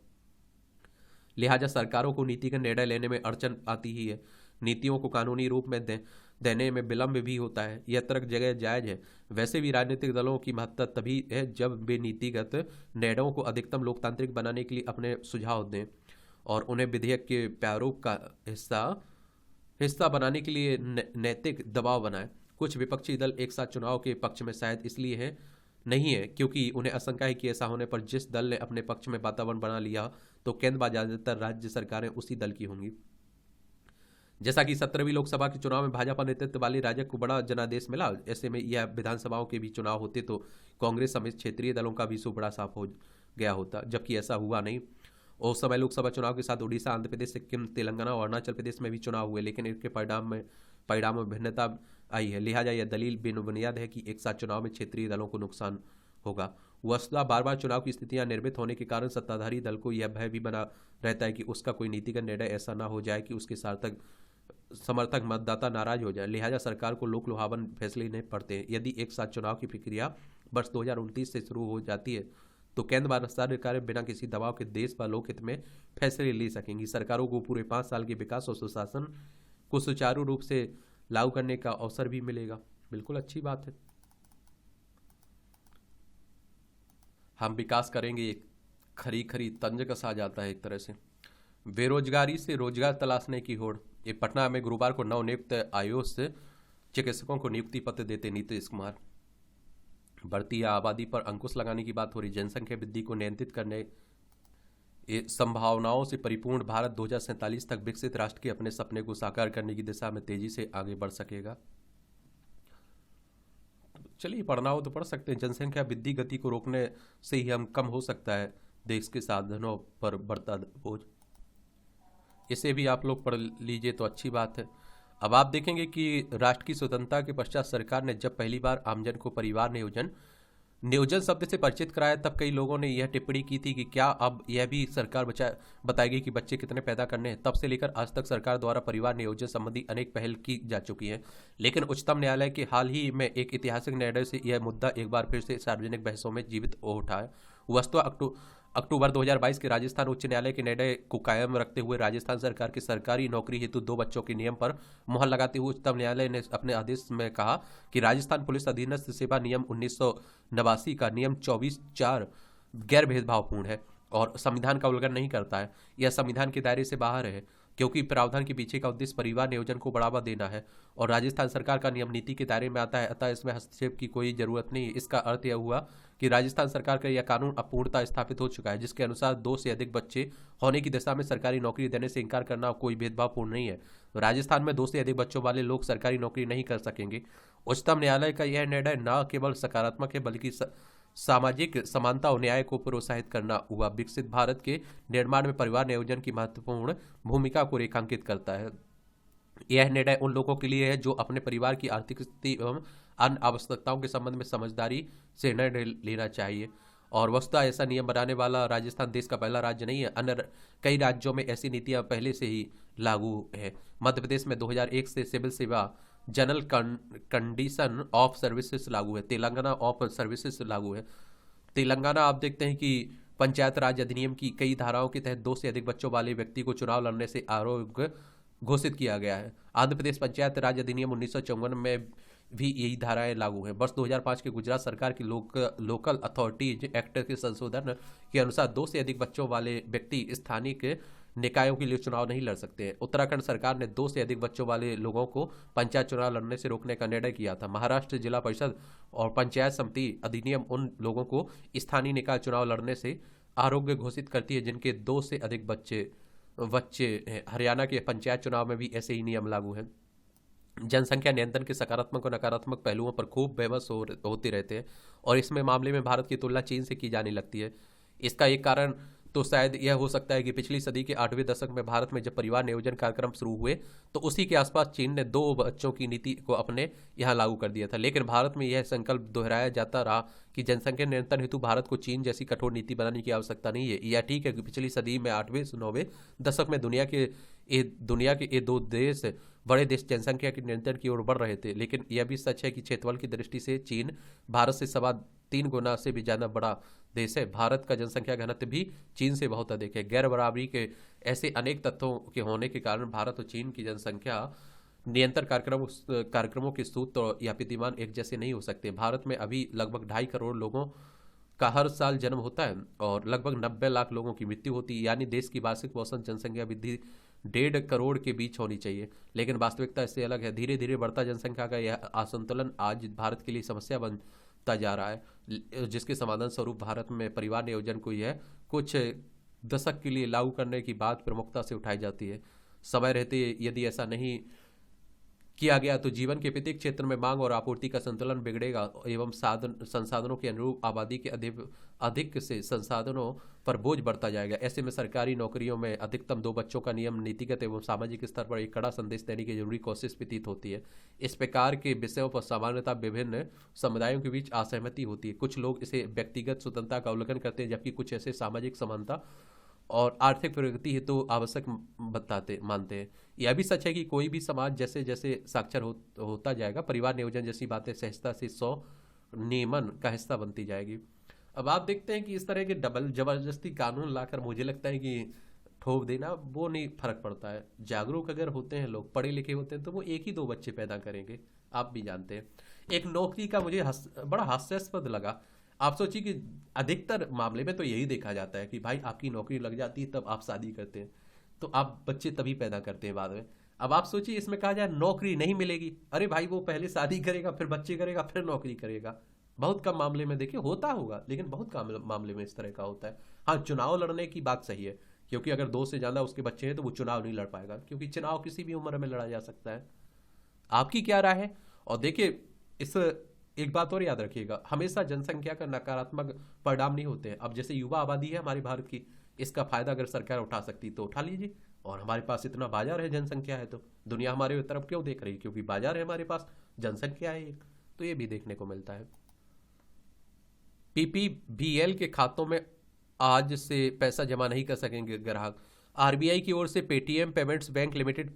Speaker 1: लिहाजा सरकारों को नीतिगत निर्णय लेने में अड़चन आती ही है। नीतियों को कानूनी रूप में देने में विलंब भी होता है। यह तर्क जगह जायज है। वैसे भी राजनीतिक दलों की महत्ता तभी है जब वे नीतिगत निर्णयों को अधिकतम लोकतांत्रिक बनाने के लिए अपने सुझाव दें और उन्हें विधेयक के प्रारूप का हिस्सा बनाने के लिए नैतिक दबाव बनाए। कुछ विपक्षी दल एक साथ चुनाव के पक्ष में शायद इसलिए है नहीं है क्योंकि उन्हें आशंका है कि ऐसा होने पर जिस दल ने अपने पक्ष में वातावरण बना लिया तो केंद्र व ज्यादातर राज्य सरकारें उसी दल की होंगी। जैसा कि 17वीं लोकसभा के चुनाव में भाजपा नेतृत्व वाली राजग को बड़ा जनादेश मिला, ऐसे में यह विधानसभाओं के भी चुनाव होते तो कांग्रेस समेत क्षेत्रीय दलों का भी सुपड़ा साफ हो गया होता, जबकि ऐसा हुआ नहीं। उस समय लोकसभा चुनाव के साथ उड़ीसा, आंध्र प्रदेश, सिक्किम, तेलंगाना और अरुणाचल प्रदेश में भी चुनाव हुए, लेकिन इनके परिणाम में भिन्नता आई है। लिहाजा यह दलील बेबुनियाद है कि एक साथ चुनाव में क्षेत्रीय दलों को नुकसान होगा। वस्तुतः बार बार चुनाव की स्थितियां निर्मित होने के कारण सत्ताधारी दल को यह भय भी बना रहता है कि उसका कोई नीतिगत निर्णय ऐसा ना हो जाए कि उसके समर्थक मतदाता नाराज हो जाए। लिहाजा सरकार को लोक लुभावन फैसले लेने पड़ते हैं। यदि एक साथ चुनाव की प्रक्रिया वर्ष 2029 से शुरू हो जाती है तो केंद्र व सरकारें बिना किसी दबाव के देश व लोकहित में फैसले ले सकेंगी। सरकारों को पूरे 5 साल के विकास और सुशासन को सुचारू रूप से लागू करने का अवसर भी मिलेगा। बिल्कुल अच्छी बात है, हम विकास करेंगे। खरी खरी तंज कसा जाता है एक तरह से। बेरोजगारी से रोजगार तलाशने की होड़। ये पटना में गुरुवार को नवनियुक्त आयुष चिकित्सकों को नियुक्ति पत्र देते नीतीश कुमार। बढ़ती आबादी पर अंकुश लगाने की बात हो रही। जनसंख्या वृद्धि को नियंत्रित करने संभावनाओं से परिपूर्ण भारत 2047 तक विकसित राष्ट्र के अपने सपने को साकार करने की दिशा में तेजी से आगे बढ़ सकेगा। चलिए, पढ़ना हो तो पढ़ सकते हैं। जनसंख्या वृद्धि गति को रोकने से ही हम कम हो सकता है देश के साधनों पर बढ़ता बोझ। इसे भी आप लोग पढ़ लीजिए तो अच्छी बात है। अब आप देखेंगे कि राष्ट्र की स्वतंत्रता के पश्चात सरकार ने जब पहली बार आमजन को परिवार नियोजन शब्द से परिचित कराया, तब कई लोगों ने यह टिप्पणी की थी कि क्या अब यह भी सरकार बताएगी कि बच्चे कितने पैदा करने हैं। तब से लेकर आज तक सरकार द्वारा परिवार नियोजन संबंधी अनेक पहल की जा चुकी हैं, लेकिन उच्चतम न्यायालय के हाल ही में एक ऐतिहासिक निर्णय से यह मुद्दा एक बार फिर से सार्वजनिक बहसों में जीवित हो उठा है। वस्तुतः अक्टूबर 2022 के राजस्थान उच्च न्यायालय के निर्णय को कायम रखते हुए राजस्थान सरकार की सरकारी नौकरी हेतु 2 बच्चों के नियम पर मुहर लगाते हुए उच्चतम न्यायालय ने अपने आदेश में कहा कि राजस्थान पुलिस अधीनस्थ सेवा नियम 1989 का नियम 24(4) गैर भेदभावपूर्ण है और संविधान का उल्लंघन नहीं करता है। यह संविधान के दायरे से बाहर है क्योंकि प्रावधान के पीछे का उद्देश्य परिवार नियोजन को बढ़ावा देना है और राजस्थान सरकार का नियम नीति के दायरे में आता है, अतः इसमें हस्तक्षेप की कोई जरूरत नहीं है। इसका अर्थ यह हुआ कि राजस्थान सरकार का यह कानून अपूर्णता स्थापित हो चुका है, जिसके अनुसार 2 से अधिक बच्चे होने की दिशा में सरकारी नौकरी देने से इनकार करना कोई भेदभावपूर्ण नहीं है। राजस्थान में 2 से अधिक बच्चों वाले लोग सरकारी नौकरी नहीं कर सकेंगे। उच्चतम न्यायालय का यह निर्णय न केवल सकारात्मक है बल्कि सामाजिक समानता और न्याय को प्रोत्साहित करना हुआ विकसित भारत के निर्माण में परिवार नियोजन की महत्वपूर्ण भूमिका को रेखांकित करता है। यह निर्णय उन लोगों के लिए है जो अपने परिवार की आर्थिक स्थिति एवं अन्य आवश्यकताओं के संबंध में समझदारी से निर्णय लेना चाहिए। और वस्तुतः ऐसा नियम बनाने वाला राजस्थान देश का पहला राज्य नहीं है। अन्य कई राज्यों में ऐसी नीतियां पहले से ही लागू है। मध्य प्रदेश में 2001 से सिविल सेवा जनरल कंडीशन ऑफ सर्विसेज लागू है। तेलंगाना ऑफ सर्विसेज लागू है। तेलंगाना आप देखते हैं कि पंचायत राज अधिनियम की कई धाराओं के तहत 2 से अधिक बच्चों वाले व्यक्ति को चुनाव लड़ने से अयोग्य घोषित किया गया है। आंध्र प्रदेश पंचायत राज अधिनियम 1954 में भी यही धाराएं लागू हैं। वर्ष 2005 के गुजरात सरकार की लोकल अथॉरिटीज एक्ट के संशोधन के अनुसार 2 से अधिक बच्चों वाले व्यक्ति स्थानीय निकायों के लिए चुनाव नहीं लड़ सकते हैं। उत्तराखंड सरकार ने 2 से अधिक बच्चों वाले लोगों को पंचायत चुनाव लड़ने से रोकने का निर्णय किया था। महाराष्ट्र जिला परिषद और पंचायत समिति अधिनियम उन लोगों को स्थानीय निकाय चुनाव लड़ने से अयोग्य घोषित करती है जिनके 2 से अधिक बच्चे हैं। हरियाणा के पंचायत चुनाव में भी ऐसे ही नियम लागू हैं। जनसंख्या नियंत्रण के सकारात्मक और नकारात्मक पहलुओं पर खूब बहस होते रहते हैं और इसमें मामले में भारत की तुलना चीन से की जाने लगती है। इसका एक कारण तो शायद यह हो सकता है कि पिछली सदी के 8वें दशक में भारत में जब परिवार नियोजन कार्यक्रम शुरू हुए तो उसी के आसपास चीन ने 2 बच्चों की नीति को अपने यहाँ लागू कर दिया था, लेकिन भारत में यह संकल्प दोहराया जाता रहा कि जनसंख्या नियंत्रण हेतु भारत को चीन जैसी कठोर नीति बनाने की आवश्यकता नहीं है। यह ठीक है कि पिछली सदी में 8वें से 9वें दशक में दुनिया के ये दुनिया के ये दो देश बड़े देश जनसंख्या के नियंत्रण की ओर बढ़ रहे थे, लेकिन यह भी सच है कि क्षेत्रफल की दृष्टि से चीन भारत से 3.25 गुना से भी ज़्यादा बड़ा देश है। भारत का जनसंख्या घनत्व भी चीन से बहुत अधिक है। गैर बराबरी के ऐसे अनेक तत्वों के होने के कारण भारत और चीन की जनसंख्या नियंत्रण कार्यक्रमों के सूत्र या विद्यमान एक जैसे नहीं हो सकते। भारत में अभी लगभग 2.5 करोड़ लोगों का हर साल जन्म होता है और लगभग 90 लाख लोगों की मृत्यु होती है, यानी देश की वार्षिक औसत जनसंख्या वृद्धि 1.5 करोड़ के बीच होनी चाहिए। लेकिन वास्तविकता इससे अलग है। धीरे धीरे बढ़ता जनसंख्या का यह असंतुलन आज भारत के लिए समस्या बनता जा रहा है, जिसके समाधान स्वरूप भारत में परिवार नियोजन को यह कुछ दशक के लिए लागू करने की बात प्रमुखता से उठाई जाती है। समय रहते यदि ऐसा नहीं किया गया तो जीवन के प्रत्येक क्षेत्र में मांग और आपूर्ति का संतुलन बिगड़ेगा एवं संसाधनों के अनुरूप आबादी के अधिक से संसाधनों पर बोझ बढ़ता जाएगा। ऐसे में सरकारी नौकरियों में अधिकतम 2 बच्चों का नियम नीतिगत एवं सामाजिक स्तर पर एक कड़ा संदेश देने की जरूरी कोशिश प्रतीत होती है। इस प्रकार के विषयों पर सामान्यतः विभिन्न समुदायों के बीच असहमति होती है। कुछ लोग इसे व्यक्तिगत स्वतंत्रता का उल्लंघन करते हैं, जबकि कुछ ऐसे सामाजिक समानता और आर्थिक प्रगति हेतु आवश्यक मानते हैं। यह भी सच है कि कोई भी समाज जैसे जैसे साक्षर होता जाएगा, परिवार नियोजन जैसी बातें सहजता से 100 नियमन का हिस्सा बनती जाएगी। अब आप देखते हैं कि इस तरह के डबल जबरदस्ती कानून लाकर मुझे लगता है कि ठोक देना वो नहीं फर्क पड़ता है। जागरूक अगर होते हैं लोग, पढ़े लिखे होते हैं, तो वो 1 ही 2 बच्चे पैदा करेंगे। आप भी जानते हैं। एक नौकरी का मुझे बड़ा हास्यास्पद लगा। आप सोचिए कि अधिकतर मामले में तो यही देखा जाता है कि भाई आपकी नौकरी लग जाती है तब आप शादी करते हैं, तो आप बच्चे तभी पैदा करते हैं बाद में। अब आप सोचिए इसमें कहा जाए नौकरी नहीं मिलेगी, अरे भाई वो पहले शादी करेगा, फिर बच्चे करेगा, फिर नौकरी करेगा। बहुत कम मामले में देखिए होता होगा, लेकिन बहुत कम मामले में इस तरह का होता है। हाँ, चुनाव लड़ने की बात सही है, क्योंकि अगर 2 से ज़्यादा उसके बच्चे हैं तो वो चुनाव नहीं लड़ पाएगा, क्योंकि चुनाव किसी भी उम्र में लड़ा जा सकता है। आपकी क्या राय है? और देखिए इस एक बात और याद रखिएगा, हमेशा जनसंख्या का नकारात्मक परिणाम नहीं होते हैं। अब जैसे युवा आबादी है हमारे भारत की, इसका फायदा अगर सरकार उठा सकती तो उठा लीजिए। और हमारे पास इतना बाजार है, जनसंख्या है, तो दुनिया हमारे तरफ क्यों देख रही है? क्योंकि बाजार है हमारे पास, जनसंख्या है एक, तो ये भी देखने को मिलता है। पीपीबीएल के खातों में आज से पैसा जमा नहीं कर सकेंगे ग्राहक। आरबीआई की ओर से Paytm payments bank limited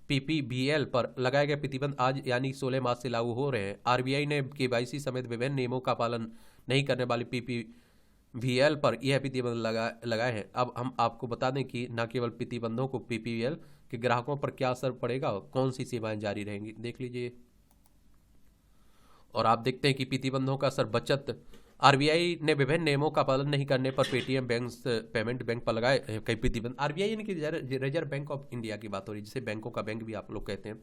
Speaker 1: PPBL पर लगाए गए प्रतिबंध आज यानी 16 मार्च से लागू हो रहे हैं। आरबीआई ने केवाईसी समेत विभिन्न नियमों का पालन नहीं करने वाली पीपीबीएल पर यह प्रतिबंध लगाए हैं। अब हम आपको बता दें कि न केवल प्रतिबंधों को पीपीबीएल के ग्राहकों पर क्या असर पड़ेगा, कौन सी सेवाएं जारी रहेंगी, देख लीजिए। और आप देखते हैं कि प्रतिबंधों का असर बचत। आरबीआई ने विभिन्न नियमों का पालन नहीं करने पर पेटीएम पेमेंट बैंक पर लगाए कई प्रतिबंध। आरबीआई यानी कि रिजर्व बैंक ऑफ इंडिया की बात हो रही है, जिसे बैंकों का बैंक भी आप लोग कहते हैं।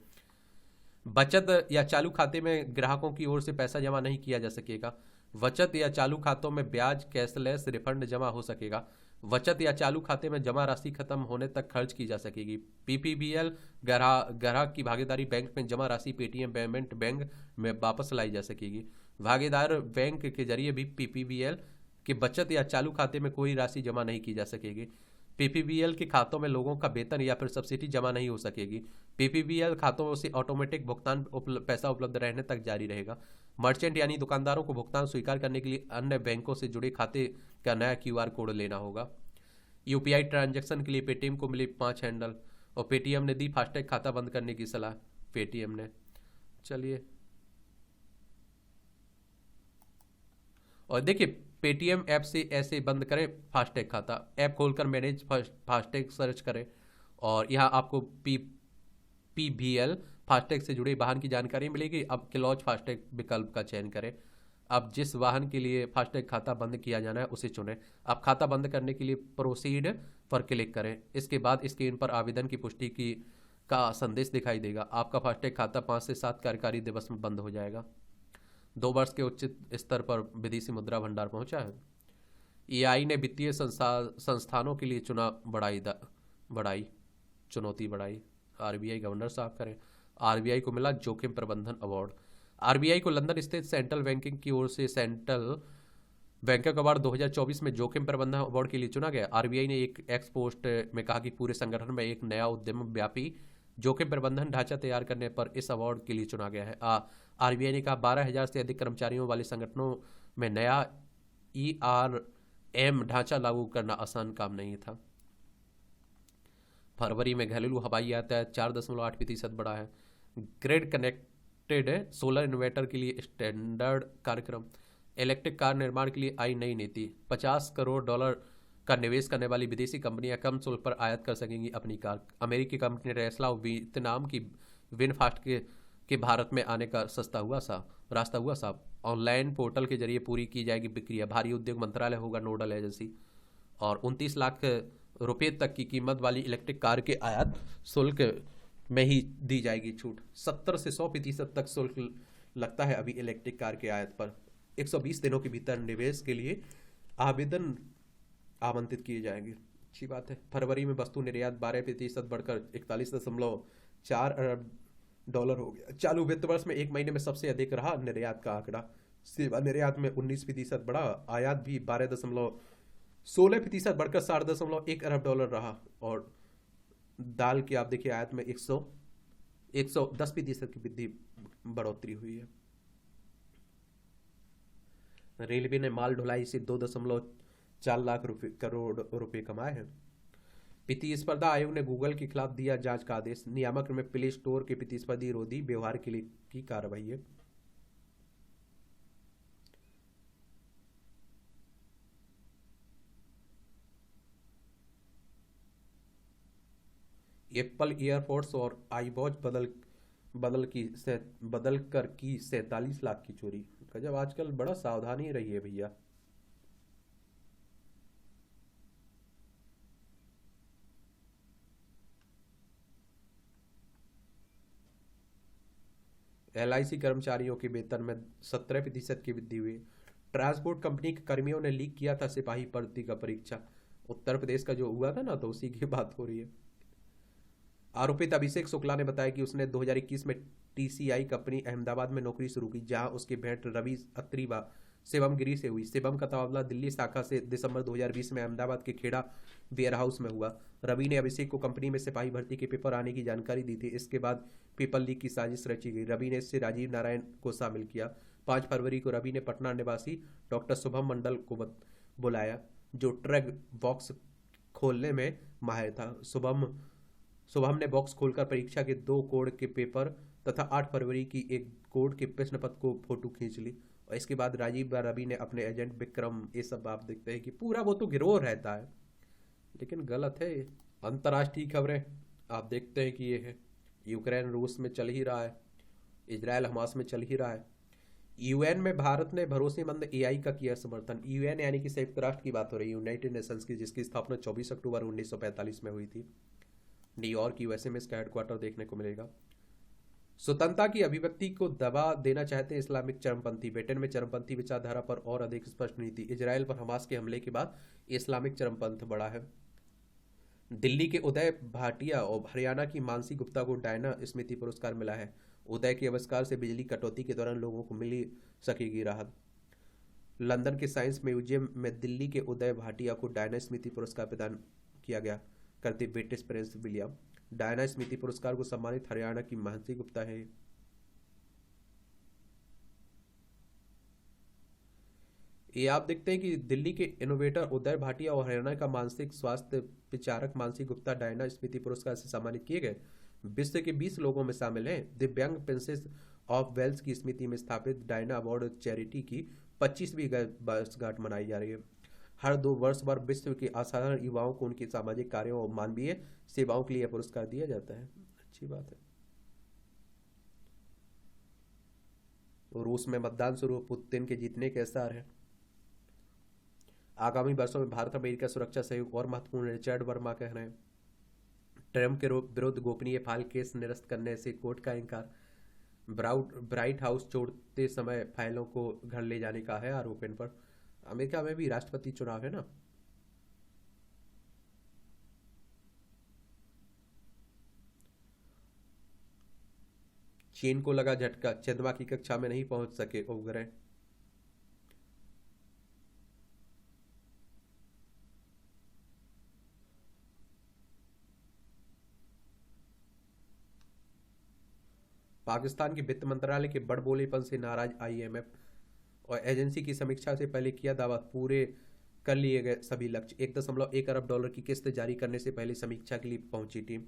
Speaker 1: बचत या चालू खाते में ग्राहकों की ओर से पैसा जमा नहीं किया जा सकेगा। बचत या चालू खातों में ब्याज कैशलेस रिफंड जमा हो सकेगा। बचत या चालू खाते में जमा राशि खत्म होने तक खर्च की जा सकेगी। पीपीबीएल ग्राहक की भागीदारी बैंक में जमा राशि पेटीएम पेमेंट बैंक में वापस लाई जा सकेगी। भागीदार बैंक के जरिए भी पीपीबीएल के बचत या चालू खाते में कोई राशि जमा नहीं की जा सकेगी। पीपीबीएल के खातों में लोगों का वेतन या फिर सब्सिडी जमा नहीं हो सकेगी। पीपीबीएल खातों से ऑटोमेटिक भुगतान पैसा उपलब्ध रहने तक जारी रहेगा। मर्चेंट यानी दुकानदारों को भुगतान स्वीकार करने के लिए अन्य बैंकों से जुड़े खाते का नया क्यूआर कोड लेना होगा। यूपीआई ट्रांजैक्शन के लिए पेटीएम को मिली 5 हैंडल, और पेटीएम ने दी फास्टैग खाता बंद करने की सलाह। पेटीएम ने, चलिए, और देखिए पेटीएम ऐप से ऐसे बंद करें फास्टैग खाता। ऐप खोलकर मैनेज फास्टैग सर्च करें और यहाँ आपको पीबीएल फास्टैग से जुड़े वाहन की जानकारी मिलेगी। अब क्लॉज फास्टैग विकल्प का चयन करें। अब जिस वाहन के लिए फास्टैग खाता बंद किया जाना है उसे चुनें। अब खाता बंद करने के लिए प्रोसीड पर क्लिक करें। इसके बाद स्क्रीन पर आवेदन की पुष्टि का संदेश दिखाई देगा। आपका फास्टैग खाता 5 से 7 कार्यकारी दिवस में बंद हो जाएगा। 2 वर्ष के उच्च स्तर पर विदेशी मुद्रा भंडार पहुंचा है। एआई ने वित्तीय संस्थानों के लिए चुनौती बढ़ाई। आरबीआई गवर्नर साहब करें। आरबीआई को मिला जोखिम प्रबंधन अवार्ड। आरबीआई को लंदन स्थित सेंट्रल बैंकिंग की ओर से सेंट्रल बैंकिंग अवार्ड 2024 में जोखिम प्रबंधन अवार्ड के लिए चुना गया। आरबीआई ने एक एक्स पोस्ट में कहा कि पूरे संगठन में एक नया उद्यम व्यापी जोखिम प्रबंधन ढांचा तैयार करने पर इस अवार्ड के लिए चुना गया है। आरबीआई ने कहा 12,000 से अधिक कर्मचारियों वाले संगठनों में नया ईआरएम ढांचा लागू करना आसान काम नहीं था। फरवरी में घरेलू हवाई यातायात 4.8% बढ़ा है। ग्रिड कनेक्टेड सोलर इन्वर्टर के लिए स्टैंडर्ड कार्यक्रम। इलेक्ट्रिक कार निर्माण के लिए आई नई नीति। $50 करोड़ का निवेश करने वाली विदेशी कंपनियां कम शुल्क पर आयात कर सकेंगी अपनी कार। अमेरिकी कंपनी टेस्ला और वियतनाम की विनफास्ट के भारत में आने का रास्ता हुआ साफ। ऑनलाइन पोर्टल के जरिए पूरी की जाएगी प्रक्रिया। भारी उद्योग मंत्रालय होगा नोडल एजेंसी। और 29 लाख रुपए तक की कीमत वाली इलेक्ट्रिक कार के आयात शुल्क में ही दी जाएगी छूट। 70 से 100% तक शुल्क लगता है अभी इलेक्ट्रिक कार के आयात पर। 120 दिनों के भीतर निवेश के लिए आवेदन आमंत्रित किए जाएंगे। अच्छी बात है। फरवरी में वस्तु निर्यात 12% बढ़कर $41.4 अरब हो गया। चालू वित्त वर्ष में एक महीने में सबसे अधिक रहा निर्यात का आंकड़ा। सेवा निर्यात में 19% बढ़ा। आयात भी 12.16% बढ़कर $7.1 अरब रहा। और दाल की आप देखिए आयात में 110% की वृद्धि बढ़ोतरी हुई है। रेलवे ने माल ढुलाई से 2.4 लाख करोड़ रुपए कमाए हैं। वित्तीय स्पर्धा आयोग ने गूगल के खिलाफ दिया जांच का आदेश। नियामक में प्ले स्टोर के प्रतिस्पर्धी विरोधी व्यवहार के लिए की कार्रवाई है। एप्पल ईयरपोड्स और आईवॉच बदल कर की 47 लाख की चोरी। गजब, आजकल बड़ा सावधानी रही है भैया। LIC कर्मचारियों के वेतन में 17% की वृद्धि हुई। ट्रांसपोर्ट कंपनी के कर्मियों ने लीक किया था सिपाही भर्ती का परीक्षा। उत्तर प्रदेश का जो हुआ था ना, तो उसी की बात हो रही है। आरोपित अभिषेक शुक्ला ने बताया कि उसने 2021 में TCI कंपनी अहमदाबाद में नौकरी शुरू की, जहां उसकी भेंट रवि अत्री व शिवम गिरी से हुई। शिवम का तबादला दिल्ली शाखा से दिसंबर 2020 में अहमदाबाद के खेड़ा वेयरहाउस में हुआ। रवि ने अभिषेक को कंपनी में सिपाही भर्ती के पेपर आने की जानकारी दी थी। इसके बाद पेपर लीक की साजिश रची गई। रवि ने इससे राजीव नारायण को शामिल किया। 5 फरवरी को रवि ने पटना निवासी डॉक्टर शुभम मंडल को बुलाया, जो ट्रक बॉक्स खोलने में माहिर था। शुभम ने बॉक्स खोलकर परीक्षा के 2 कोड के पेपर तथा 8 फरवरी की एक कोड के प्रश्न पत्र को फोटो खींच ली। और इसके बाद राजीव व रवि ने अपने एजेंट विक्रम, ये सब आप देखते हैं कि पूरा वो तो गिरोह रहता है, लेकिन गलत है। अंतर्राष्ट्रीय खबरें आप देखते हैं कि ये है, यूक्रेन रूस में चल ही रहा है, इजराइल हमास में चल ही रहा है। यूएन में भारत ने भरोसेमंद AI का किया समर्थन। यूएन यानी कि संयुक्त राष्ट्र की बात हो रही है, यूनाइटेड नेशंस की, जिसकी स्थापना 24 अक्टूबर 1945 में हुई थी। न्यूयॉर्क USA में इसका हेडक्वार्टर देखने को मिलेगा। स्वतंत्रता की अभिव्यक्ति को दबा देना चाहते हैं इस्लामिक चरमपंथी। ब्रिटेन में चरमपंथी विचारधारा पर और अधिक स्पष्ट नीति। इजराइल पर हमास के हमले के बाद इस्लामिक चरमपंथ बढ़ा है। दिल्ली के उदय भाटिया और हरियाणा की मानसी गुप्ता को डायना स्मृति पुरस्कार मिला है। उदय के आविष्कार से बिजली कटौती के दौरान लोगों को मिली सकेगी राहत। लंदन के साइंस म्यूजियम में दिल्ली के उदय भाटिया को डायना स्मृति पुरस्कार प्रदान किया गया करते ब्रिटिश प्रिंस विलियम। डायना स्मृति पुरस्कार को सम्मानित हरियाणा की मानसी गुप्ता है। ये आप देखते हैं कि दिल्ली के इनोवेटर उदय भाटिया और हरियाणा का मानसिक स्वास्थ्य विचारक मानसी गुप्ता डायना स्मृति पुरस्कार से सम्मानित किए गए। विश्व के 20 लोगों में शामिल हैं। दिव्यांग प्रिंसेस ऑफ वेल्स की स्मृति में स्थापित डायना अवार्ड चैरिटी की 25वीं वर्षगांठ मनाई जा रही है। हर 2 वर्ष पर विश्व के असाधारण युवाओं को उनके सामाजिक कार्यों और मानवीय सेवाओं के लिए पुरस्कार दिया जाता है। अच्छी बात है। रूस में मतदान शुरू, पुतिन के जीतने के आसार है। आगामी वर्षों में भारत अमेरिका सुरक्षा सहयोग और महत्वपूर्ण है, रिचर्ड वर्मा कह रहे हैं। ट्रंप के विरुद्ध गोपनीय फाइल केस निरस्त करने से कोर्ट का इंकार। ब्राइट हाउस छोड़ते समय फाइलों को घर ले जाने का है आरोप इन पर। अमेरिका में भी राष्ट्रपति चुनाव है ना। चीन को लगा झटका, चंद्रमा की कक्षा में नहीं पहुंच सके उपग्रह। पाकिस्तान के वित्त मंत्रालय के बड़बोलेपन से नाराज IMF और एजेंसी की समीक्षा से पहले किया दावा, पूरे कर लिए गए सभी लक्ष्य। 1.1 अरब डॉलर की किस्त जारी करने से पहले समीक्षा के लिए पहुंची टीम।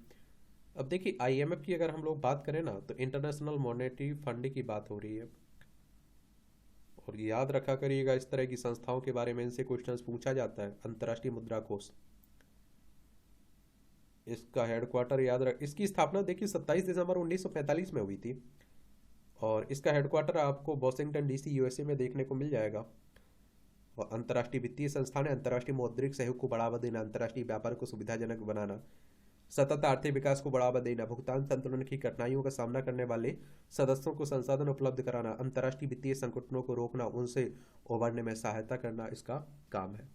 Speaker 1: अब देखिए आईएमएफ की अगर हम लोग बात करें ना, तो इंटरनेशनल मॉनेटरी फंड की बात हो रही है। और याद रखा करिएगा, इस तरह की संस्थाओं के बारे में इनसे क्वेश्चंस पूछा जाता है। अंतर्राष्ट्रीय मुद्रा कोष, इसका हेडक्वार्टर याद रख, इसकी स्थापना देखिए 27 दिसंबर 1945 में हुई थी। और इसका हेडक्वार्टर आपको वॉशिंगटन डीसी यूएसए में देखने को मिल जाएगा। और अंतर्राष्ट्रीय वित्तीय संस्थान है, अंतर्राष्ट्रीय मौद्रिक सहयोग को बढ़ावा देना, अंतर्राष्ट्रीय व्यापार को सुविधाजनक बनाना, सतत आर्थिक विकास को बढ़ावा देना, भुगतान संतुलन की कठिनाइयों का सामना करने वाले सदस्यों को संसाधन उपलब्ध कराना, अंतर्राष्ट्रीय वित्तीय संकटों को रोकना, उनसे उबरने में सहायता करना इसका काम है।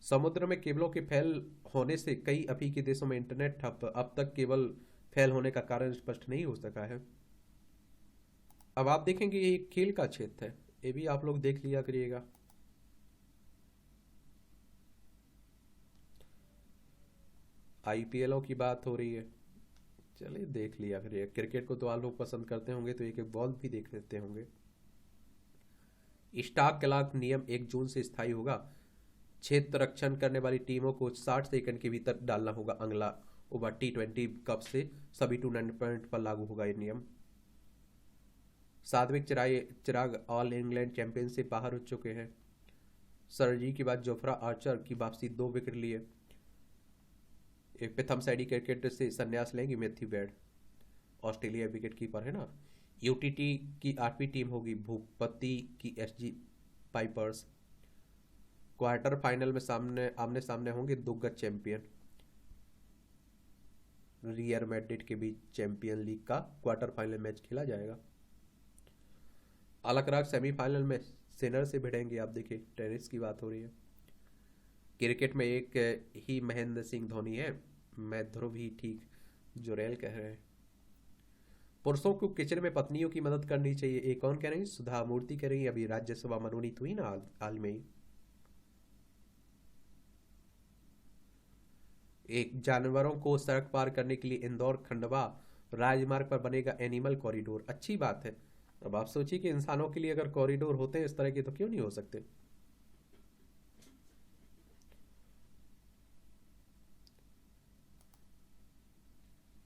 Speaker 1: समुद्र में केबलों के फेल होने से कई अफ्रीकी देशों में इंटरनेट ठप, अब तक केबल फेल होने का कारण स्पष्ट नहीं हो सका है। अब आप देखेंगे ये एक खेल का क्षेत्र है, ये भी आप लोग देख लिया करिएगा। आईपीएलों की बात हो रही है, चलिए देख लिया करिए। क्रिकेट को तो आप लोग पसंद करते होंगे तो एक एक बॉल भी देख लेते होंगे। स्टॉक क्लॉक नियम 1 जून से स्थायी होगा। क्षेत्र रक्षण करने वाली टीमों को 60 सेकंड के भीतर डालना होगा अगला ओवर। T20 कप से सभी टूर्नामेंट पर लागू होगा ये नियम। Satwik Chirag all England champion से बाहर हो चुके हैं। सर्जरी के बाद जोफ्रा आर्चर की वापसी, 2 विकेट लिए। प्रथम सैडी क्रिकेट से संन्यास लेंगे Matthew Wade, Australia wicket keeper है ना। यूटीटी की 8वीं टीम होगी भूपति की एसजी पाइपर्स। क्वार्टर फाइनल में आमने सामने होंगे 2 गज चैंपियन। रियल मैड्रिड के बीच चैंपियन लीग का क्वार्टर फाइनल मैच खेला जाएगा। अलकराग सेमीफाइनल में सिनर से भिड़ेंगे। आप देखिए टेनिस की बात हो रही है। क्रिकेट में एक ही महेंद्र सिंह धोनी है, मैं ध्रुव ही ठीक, जोरेल कह रहे हैं। पुरुषों को किचन में पत्नियों की मदद करनी चाहिए, एक कौन कह रही है? सुधा मूर्ति कह रही है। अभी राज्यसभा मनोनीत हुई ना हाल में ही। एक जानवरों को सड़क पार करने के लिए इंदौर खंडवा राजमार्ग पर बनेगा एनिमल कॉरिडोर, अच्छी बात है। अब आप सोचिए कि इंसानों के लिए अगर कॉरिडोर होते हैं इस तरह के तो क्यों नहीं हो सकते।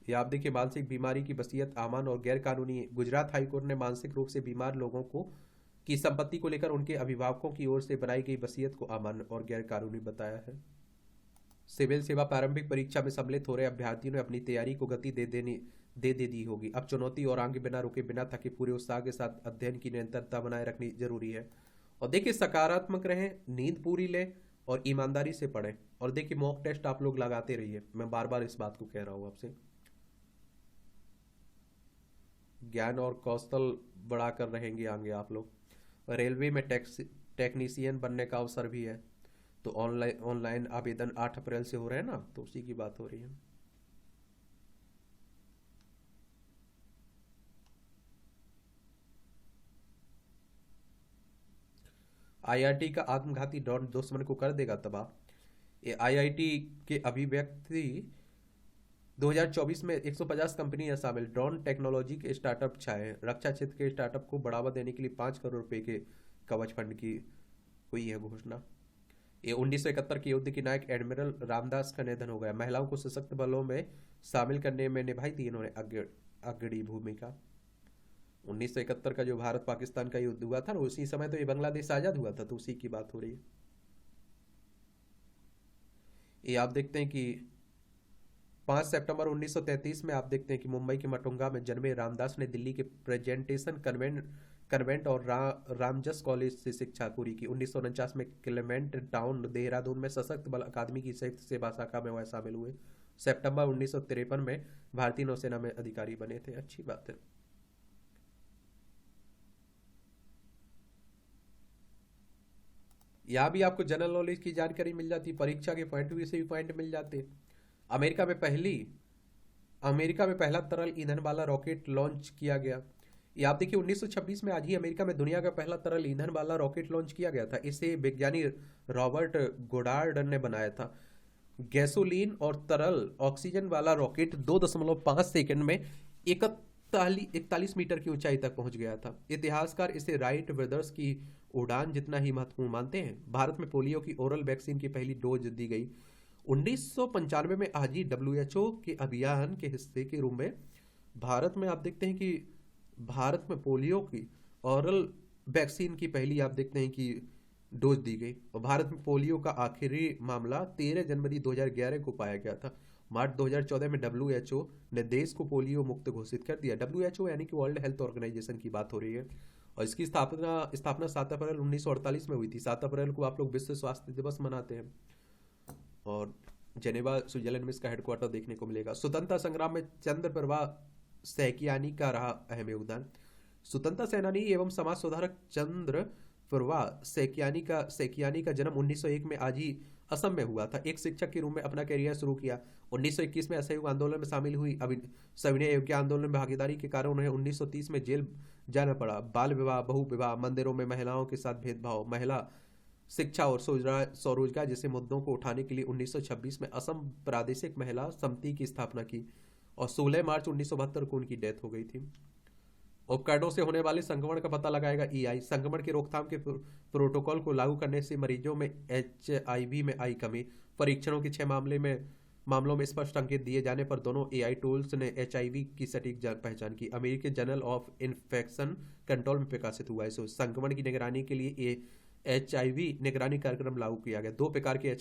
Speaker 1: ये आप देखिए मानसिक बीमारी की वसीयत आमान और गैर कानूनी है। गुजरात हाईकोर्ट ने मानसिक रूप से बीमार लोगों को की संपत्ति को लेकर उनके अभिभावकों की ओर से बनाई गई वसीयत को अमान्य और गैर कानूनी बताया है। सिविल सेवा प्रारंभिक परीक्षा में सम्मिलित हो रहे अभ्यर्थियों ने अपनी तैयारी को गति दे दी होगी। अब चुनौती और आगे बिना रुके बिना थके पूरे उत्साह के साथ अध्ययन की निरंतरता बनाए रखनी जरूरी है। और देखिए सकारात्मक रहें, नींद पूरी लें और ईमानदारी से पढ़ें। और देखिए मॉक टेस्ट आप लोग लगाते रहिए, मैं बार बार इस बात को कह रहा हूँ आपसे। ज्ञान और कौशल बढ़ाकर रहेंगे आगे आप लोग। रेलवे में टेक्नीशियन बनने का अवसर भी है, तो ऑनलाइन आवेदन 8 अप्रैल से हो रहे हैं ना, तो उसी की बात हो रही है। आईआईटी का आत्मघाती ड्रोन दुश्मन को कर देगा तबाह। ये आईआईटी के अभिव्यक्ति 2024 में 150 कंपनियां शामिल। ड्रोन टेक्नोलॉजी के स्टार्टअप छाए। रक्षा क्षेत्र के स्टार्टअप को बढ़ावा देने के लिए 5 करोड़ रुपए के कवच फंड की हुई है घोषणा। ये 1971 के युद्ध के नायक एडमिरल रामदास का निधन हो गया। महिलाओं को सशक्त बलों में शामिल करने में निभाई थी इन्होंने अग्रणी भूमिका। 1971 का जो भारत पाकिस्तान का युद्ध हुआ था ना, उसी समय तो ये बांग्लादेश आजाद हुआ था, तो उसी की बात हो रही है। ये आप देखते हैं कि 5 सितंबर 1933 में आप देखते हैं कि मुंबई के मटुंगा में जन्मे रामदास ने दिल्ली के प्रेजेंटेशन कन्वेंट और रामजस कॉलेज से शिक्षा पूरी की। 1949 में क्लेमेंट टाउन देहरादून में सशक्त बल अकादमी की संयुक्त सेवा शाखा में वह शामिल हुए। सितंबर 1953 में भारतीय नौसेना में अधिकारी बने थे, अच्छी बात है। यहाँ भी आपको जनरल नॉलेज की जानकारी मिल जाती, परीक्षा के पॉइंट व्यू से भी पॉइंट मिल जाते। अमेरिका में पहला तरल ईंधन वाला रॉकेट लॉन्च किया गया। ये आप देखिए 1926 में आज ही अमेरिका में दुनिया का पहला तरल ईंधन वाला रॉकेट लॉन्च किया गया था। इसे वैज्ञानिक रॉबर्ट गोडार्ड ने बनाया था। गैसोलीन और तरल ऑक्सीजन वाला रॉकेट 2.5 सेकंड में 41 मीटर की ऊंचाई तक पहुंच गया था। इतिहासकार इसे राइट ब्रदर्स की उड़ान जितना ही महत्वपूर्ण मानते हैं। भारत में पोलियो की ओरल वैक्सीन की पहली डोज दी गई 1995 में। आज ही WHO के अभियान के हिस्से के रूप में भारत में आप देखते हैं कि भारत में पोलियो की ओरल वैक्सीन की पहली आप देखते हैं कि डोज दी गई। और भारत में पोलियो का आखिरी मामला 13 जनवरी 2011 को पाया गया था। मार्च 2014 में WHO ने देश को पोलियो मुक्त घोषित कर दिया। WHO यानी कि वर्ल्ड हेल्थ ऑर्गेनाइजेशन की बात हो रही है। और इसकी स्थापना 7 अप्रैल 1948 में हुई थी। 7 अप्रैल को आप लोग विश्व स्वास्थ्य दिवस मनाते हैं। और जेनेवा स्विट्जरलैंड में इसका हेडक्वार्टर देखने को मिलेगा। स्वतंत्रता संग्राम में चंद्रप्रभा सैकियानी का रहा अहम योगदान। स्वतंत्रता सेनानी एवं समाज सुधारक चंद्रप्रभा सैकियानी का जन्म 1901 में आज ही असम में हुआ था। एक शिक्षक के रूप में अपना करियर शुरू किया। 1921 में असहयोग आंदोलन में शामिल हुई। सविनय अवज्ञा के आंदोलन में भागीदारी के कारण उन्हें 1930 में जेल जाना पड़ा। बाल विवाह, बहु विवाह, मंदिरों में महिलाओं के साथ भेदभाव, महिला शिक्षा और स्वरोजगार जैसे मुद्दों को उठाने के लिए 1926 में असम प्रादेशिक महिला समिति की स्थापना की। और 16 मार्च 1972 को उनकी डेथ हो गई थी। उपकरणों से होने वाले संक्रमण का पता लगाएगा EI। संक्रमण की रोकथाम के प्रोटोकॉल को लागू करने से मरीजों में HIV में आई कमी। परीक्षणों के 6 मामलों में स्पष्ट संकेत दिए जाने पर दोनों AI टूल्स ने HIV की सटीक पहचान की। अमेरिकी जर्नल ऑफ इन्फेक्शन कंट्रोल में प्रकाशित हुआ है। संक्रमण की निगरानी के लिए HIV निगरानी कार्यक्रम लागू किया गया। 2 प्रकार के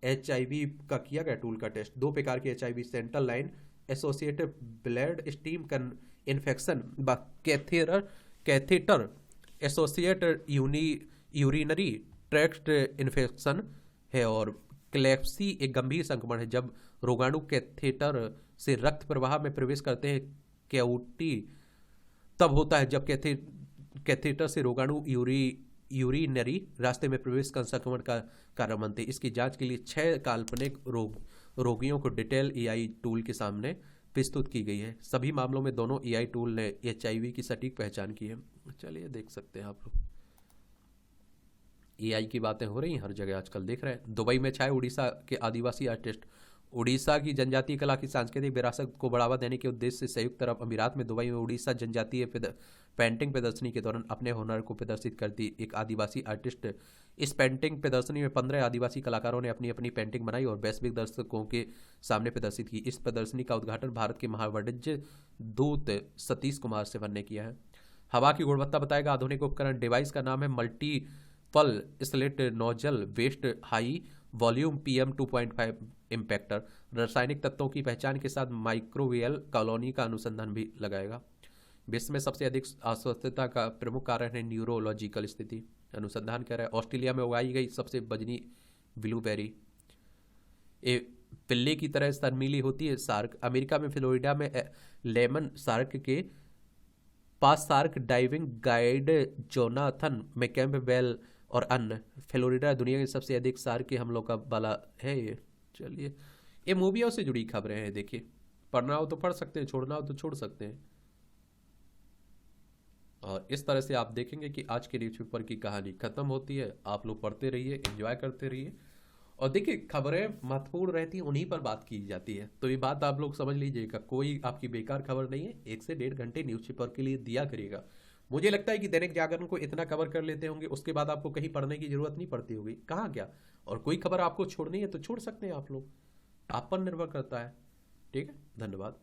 Speaker 1: HIV का किया गया टूल का टेस्ट। 2 प्रकार के HIV central line associated blood stream infection catheter associated urinary tract infection है। और क्लेप्सी एक गंभीर संक्रमण है जब रोगाणु कैथेटर से रक्त प्रवाह में प्रवेश करते हैं। कैविटी तब होता है जब कैथेटर से रोगाणु यूरिनरी रास्ते में प्रवेश कर संक्रमण का कारण बनते हैं। इसकी जांच के लिए 6 काल्पनिक रोगियों को डिटेल EI टूल के सामने प्रस्तुत की गई है। सभी मामलों में दोनों EI टूल ने HIV की सटीक पहचान की है। चलिए देख सकते हैं आप लोग, EI की बातें हो रही हैं हर जगह आजकल, देख रहे हैं। दुबई में छाए उड़ीसा के आदिवासी आर्टिस्ट। उड़ीसा की जनजातीय कला की सांस्कृतिक विरासत को बढ़ावा देने के उद्देश्य से संयुक्त अरब अमीरात में दुबई में उड़ीसा जनजातीय पेंटिंग प्रदर्शनी के दौरान अपने हुनर को प्रदर्शित करती एक आदिवासी आर्टिस्ट। इस पेंटिंग प्रदर्शनी में 15 आदिवासी कलाकारों ने अपनी अपनी पेंटिंग बनाई और वैश्विक दर्शकों के सामने प्रदर्शित की। इस प्रदर्शनी का उद्घाटन भारत के महावाणिज्य दूत सतीश कुमार सिवन ने किया है। हवा की गुणवत्ता बताएगा आधुनिक उपकरण। डिवाइस का नाम है मल्टीपल स्लिट नोजल वेस्ट हाई वॉल्यूम PM 2.5 इम्पैक्टर। रासायनिक तत्वों की पहचान के साथ माइक्रोवेल कॉलोनी का अनुसंधान भी लगाएगा। विश्व में सबसे अधिक अस्वस्थता का प्रमुख कारण है न्यूरोलॉजिकल स्थिति। अनुसंधान कर रहा है। ऑस्ट्रेलिया में उगाई गई सबसे बजनी ब्लूबेरी ए पिल्ले की तरह शर्मीली होती है। सार्क। अमेरिका में फ्लोरिडा में लेमन सार्क के पास सार्क डाइविंग गाइड जोनाथन मैकैम्पबेल और अन्य। फ्लोरिडा दुनिया के सबसे अधिक सार्क के हमलों का बाला है ये। चलिए, ये मूवियों से जुड़ी खबरें हैं। देखिए, पढ़ना हो तो पढ़ सकते हैं, छोड़ना हो तो छोड़ सकते हैं। और इस तरह से आप देखेंगे कि आज के न्यूज़पेपर की कहानी खत्म होती है। आप लोग पढ़ते रहिए, एंजॉय करते रहिए। और देखिए, खबरें महत्वपूर्ण रहती हैं, उन्हीं पर बात की जाती है। तो ये बात आप लोग समझ लीजिएगा, कोई आपकी बेकार खबर नहीं है। 1 से 1.5 घंटे न्यूज़पेपर के लिए दिया करिएगा। मुझे लगता है कि दैनिक जागरण को इतना कवर कर लेते होंगे, उसके बाद आपको कहीं पढ़ने की जरूरत नहीं पड़ती होगी। कहाँ क्या, और कोई खबर आपको छोड़नी है तो छोड़ सकते हैं आप लोग, आप पर निर्भर करता है। ठीक है, धन्यवाद।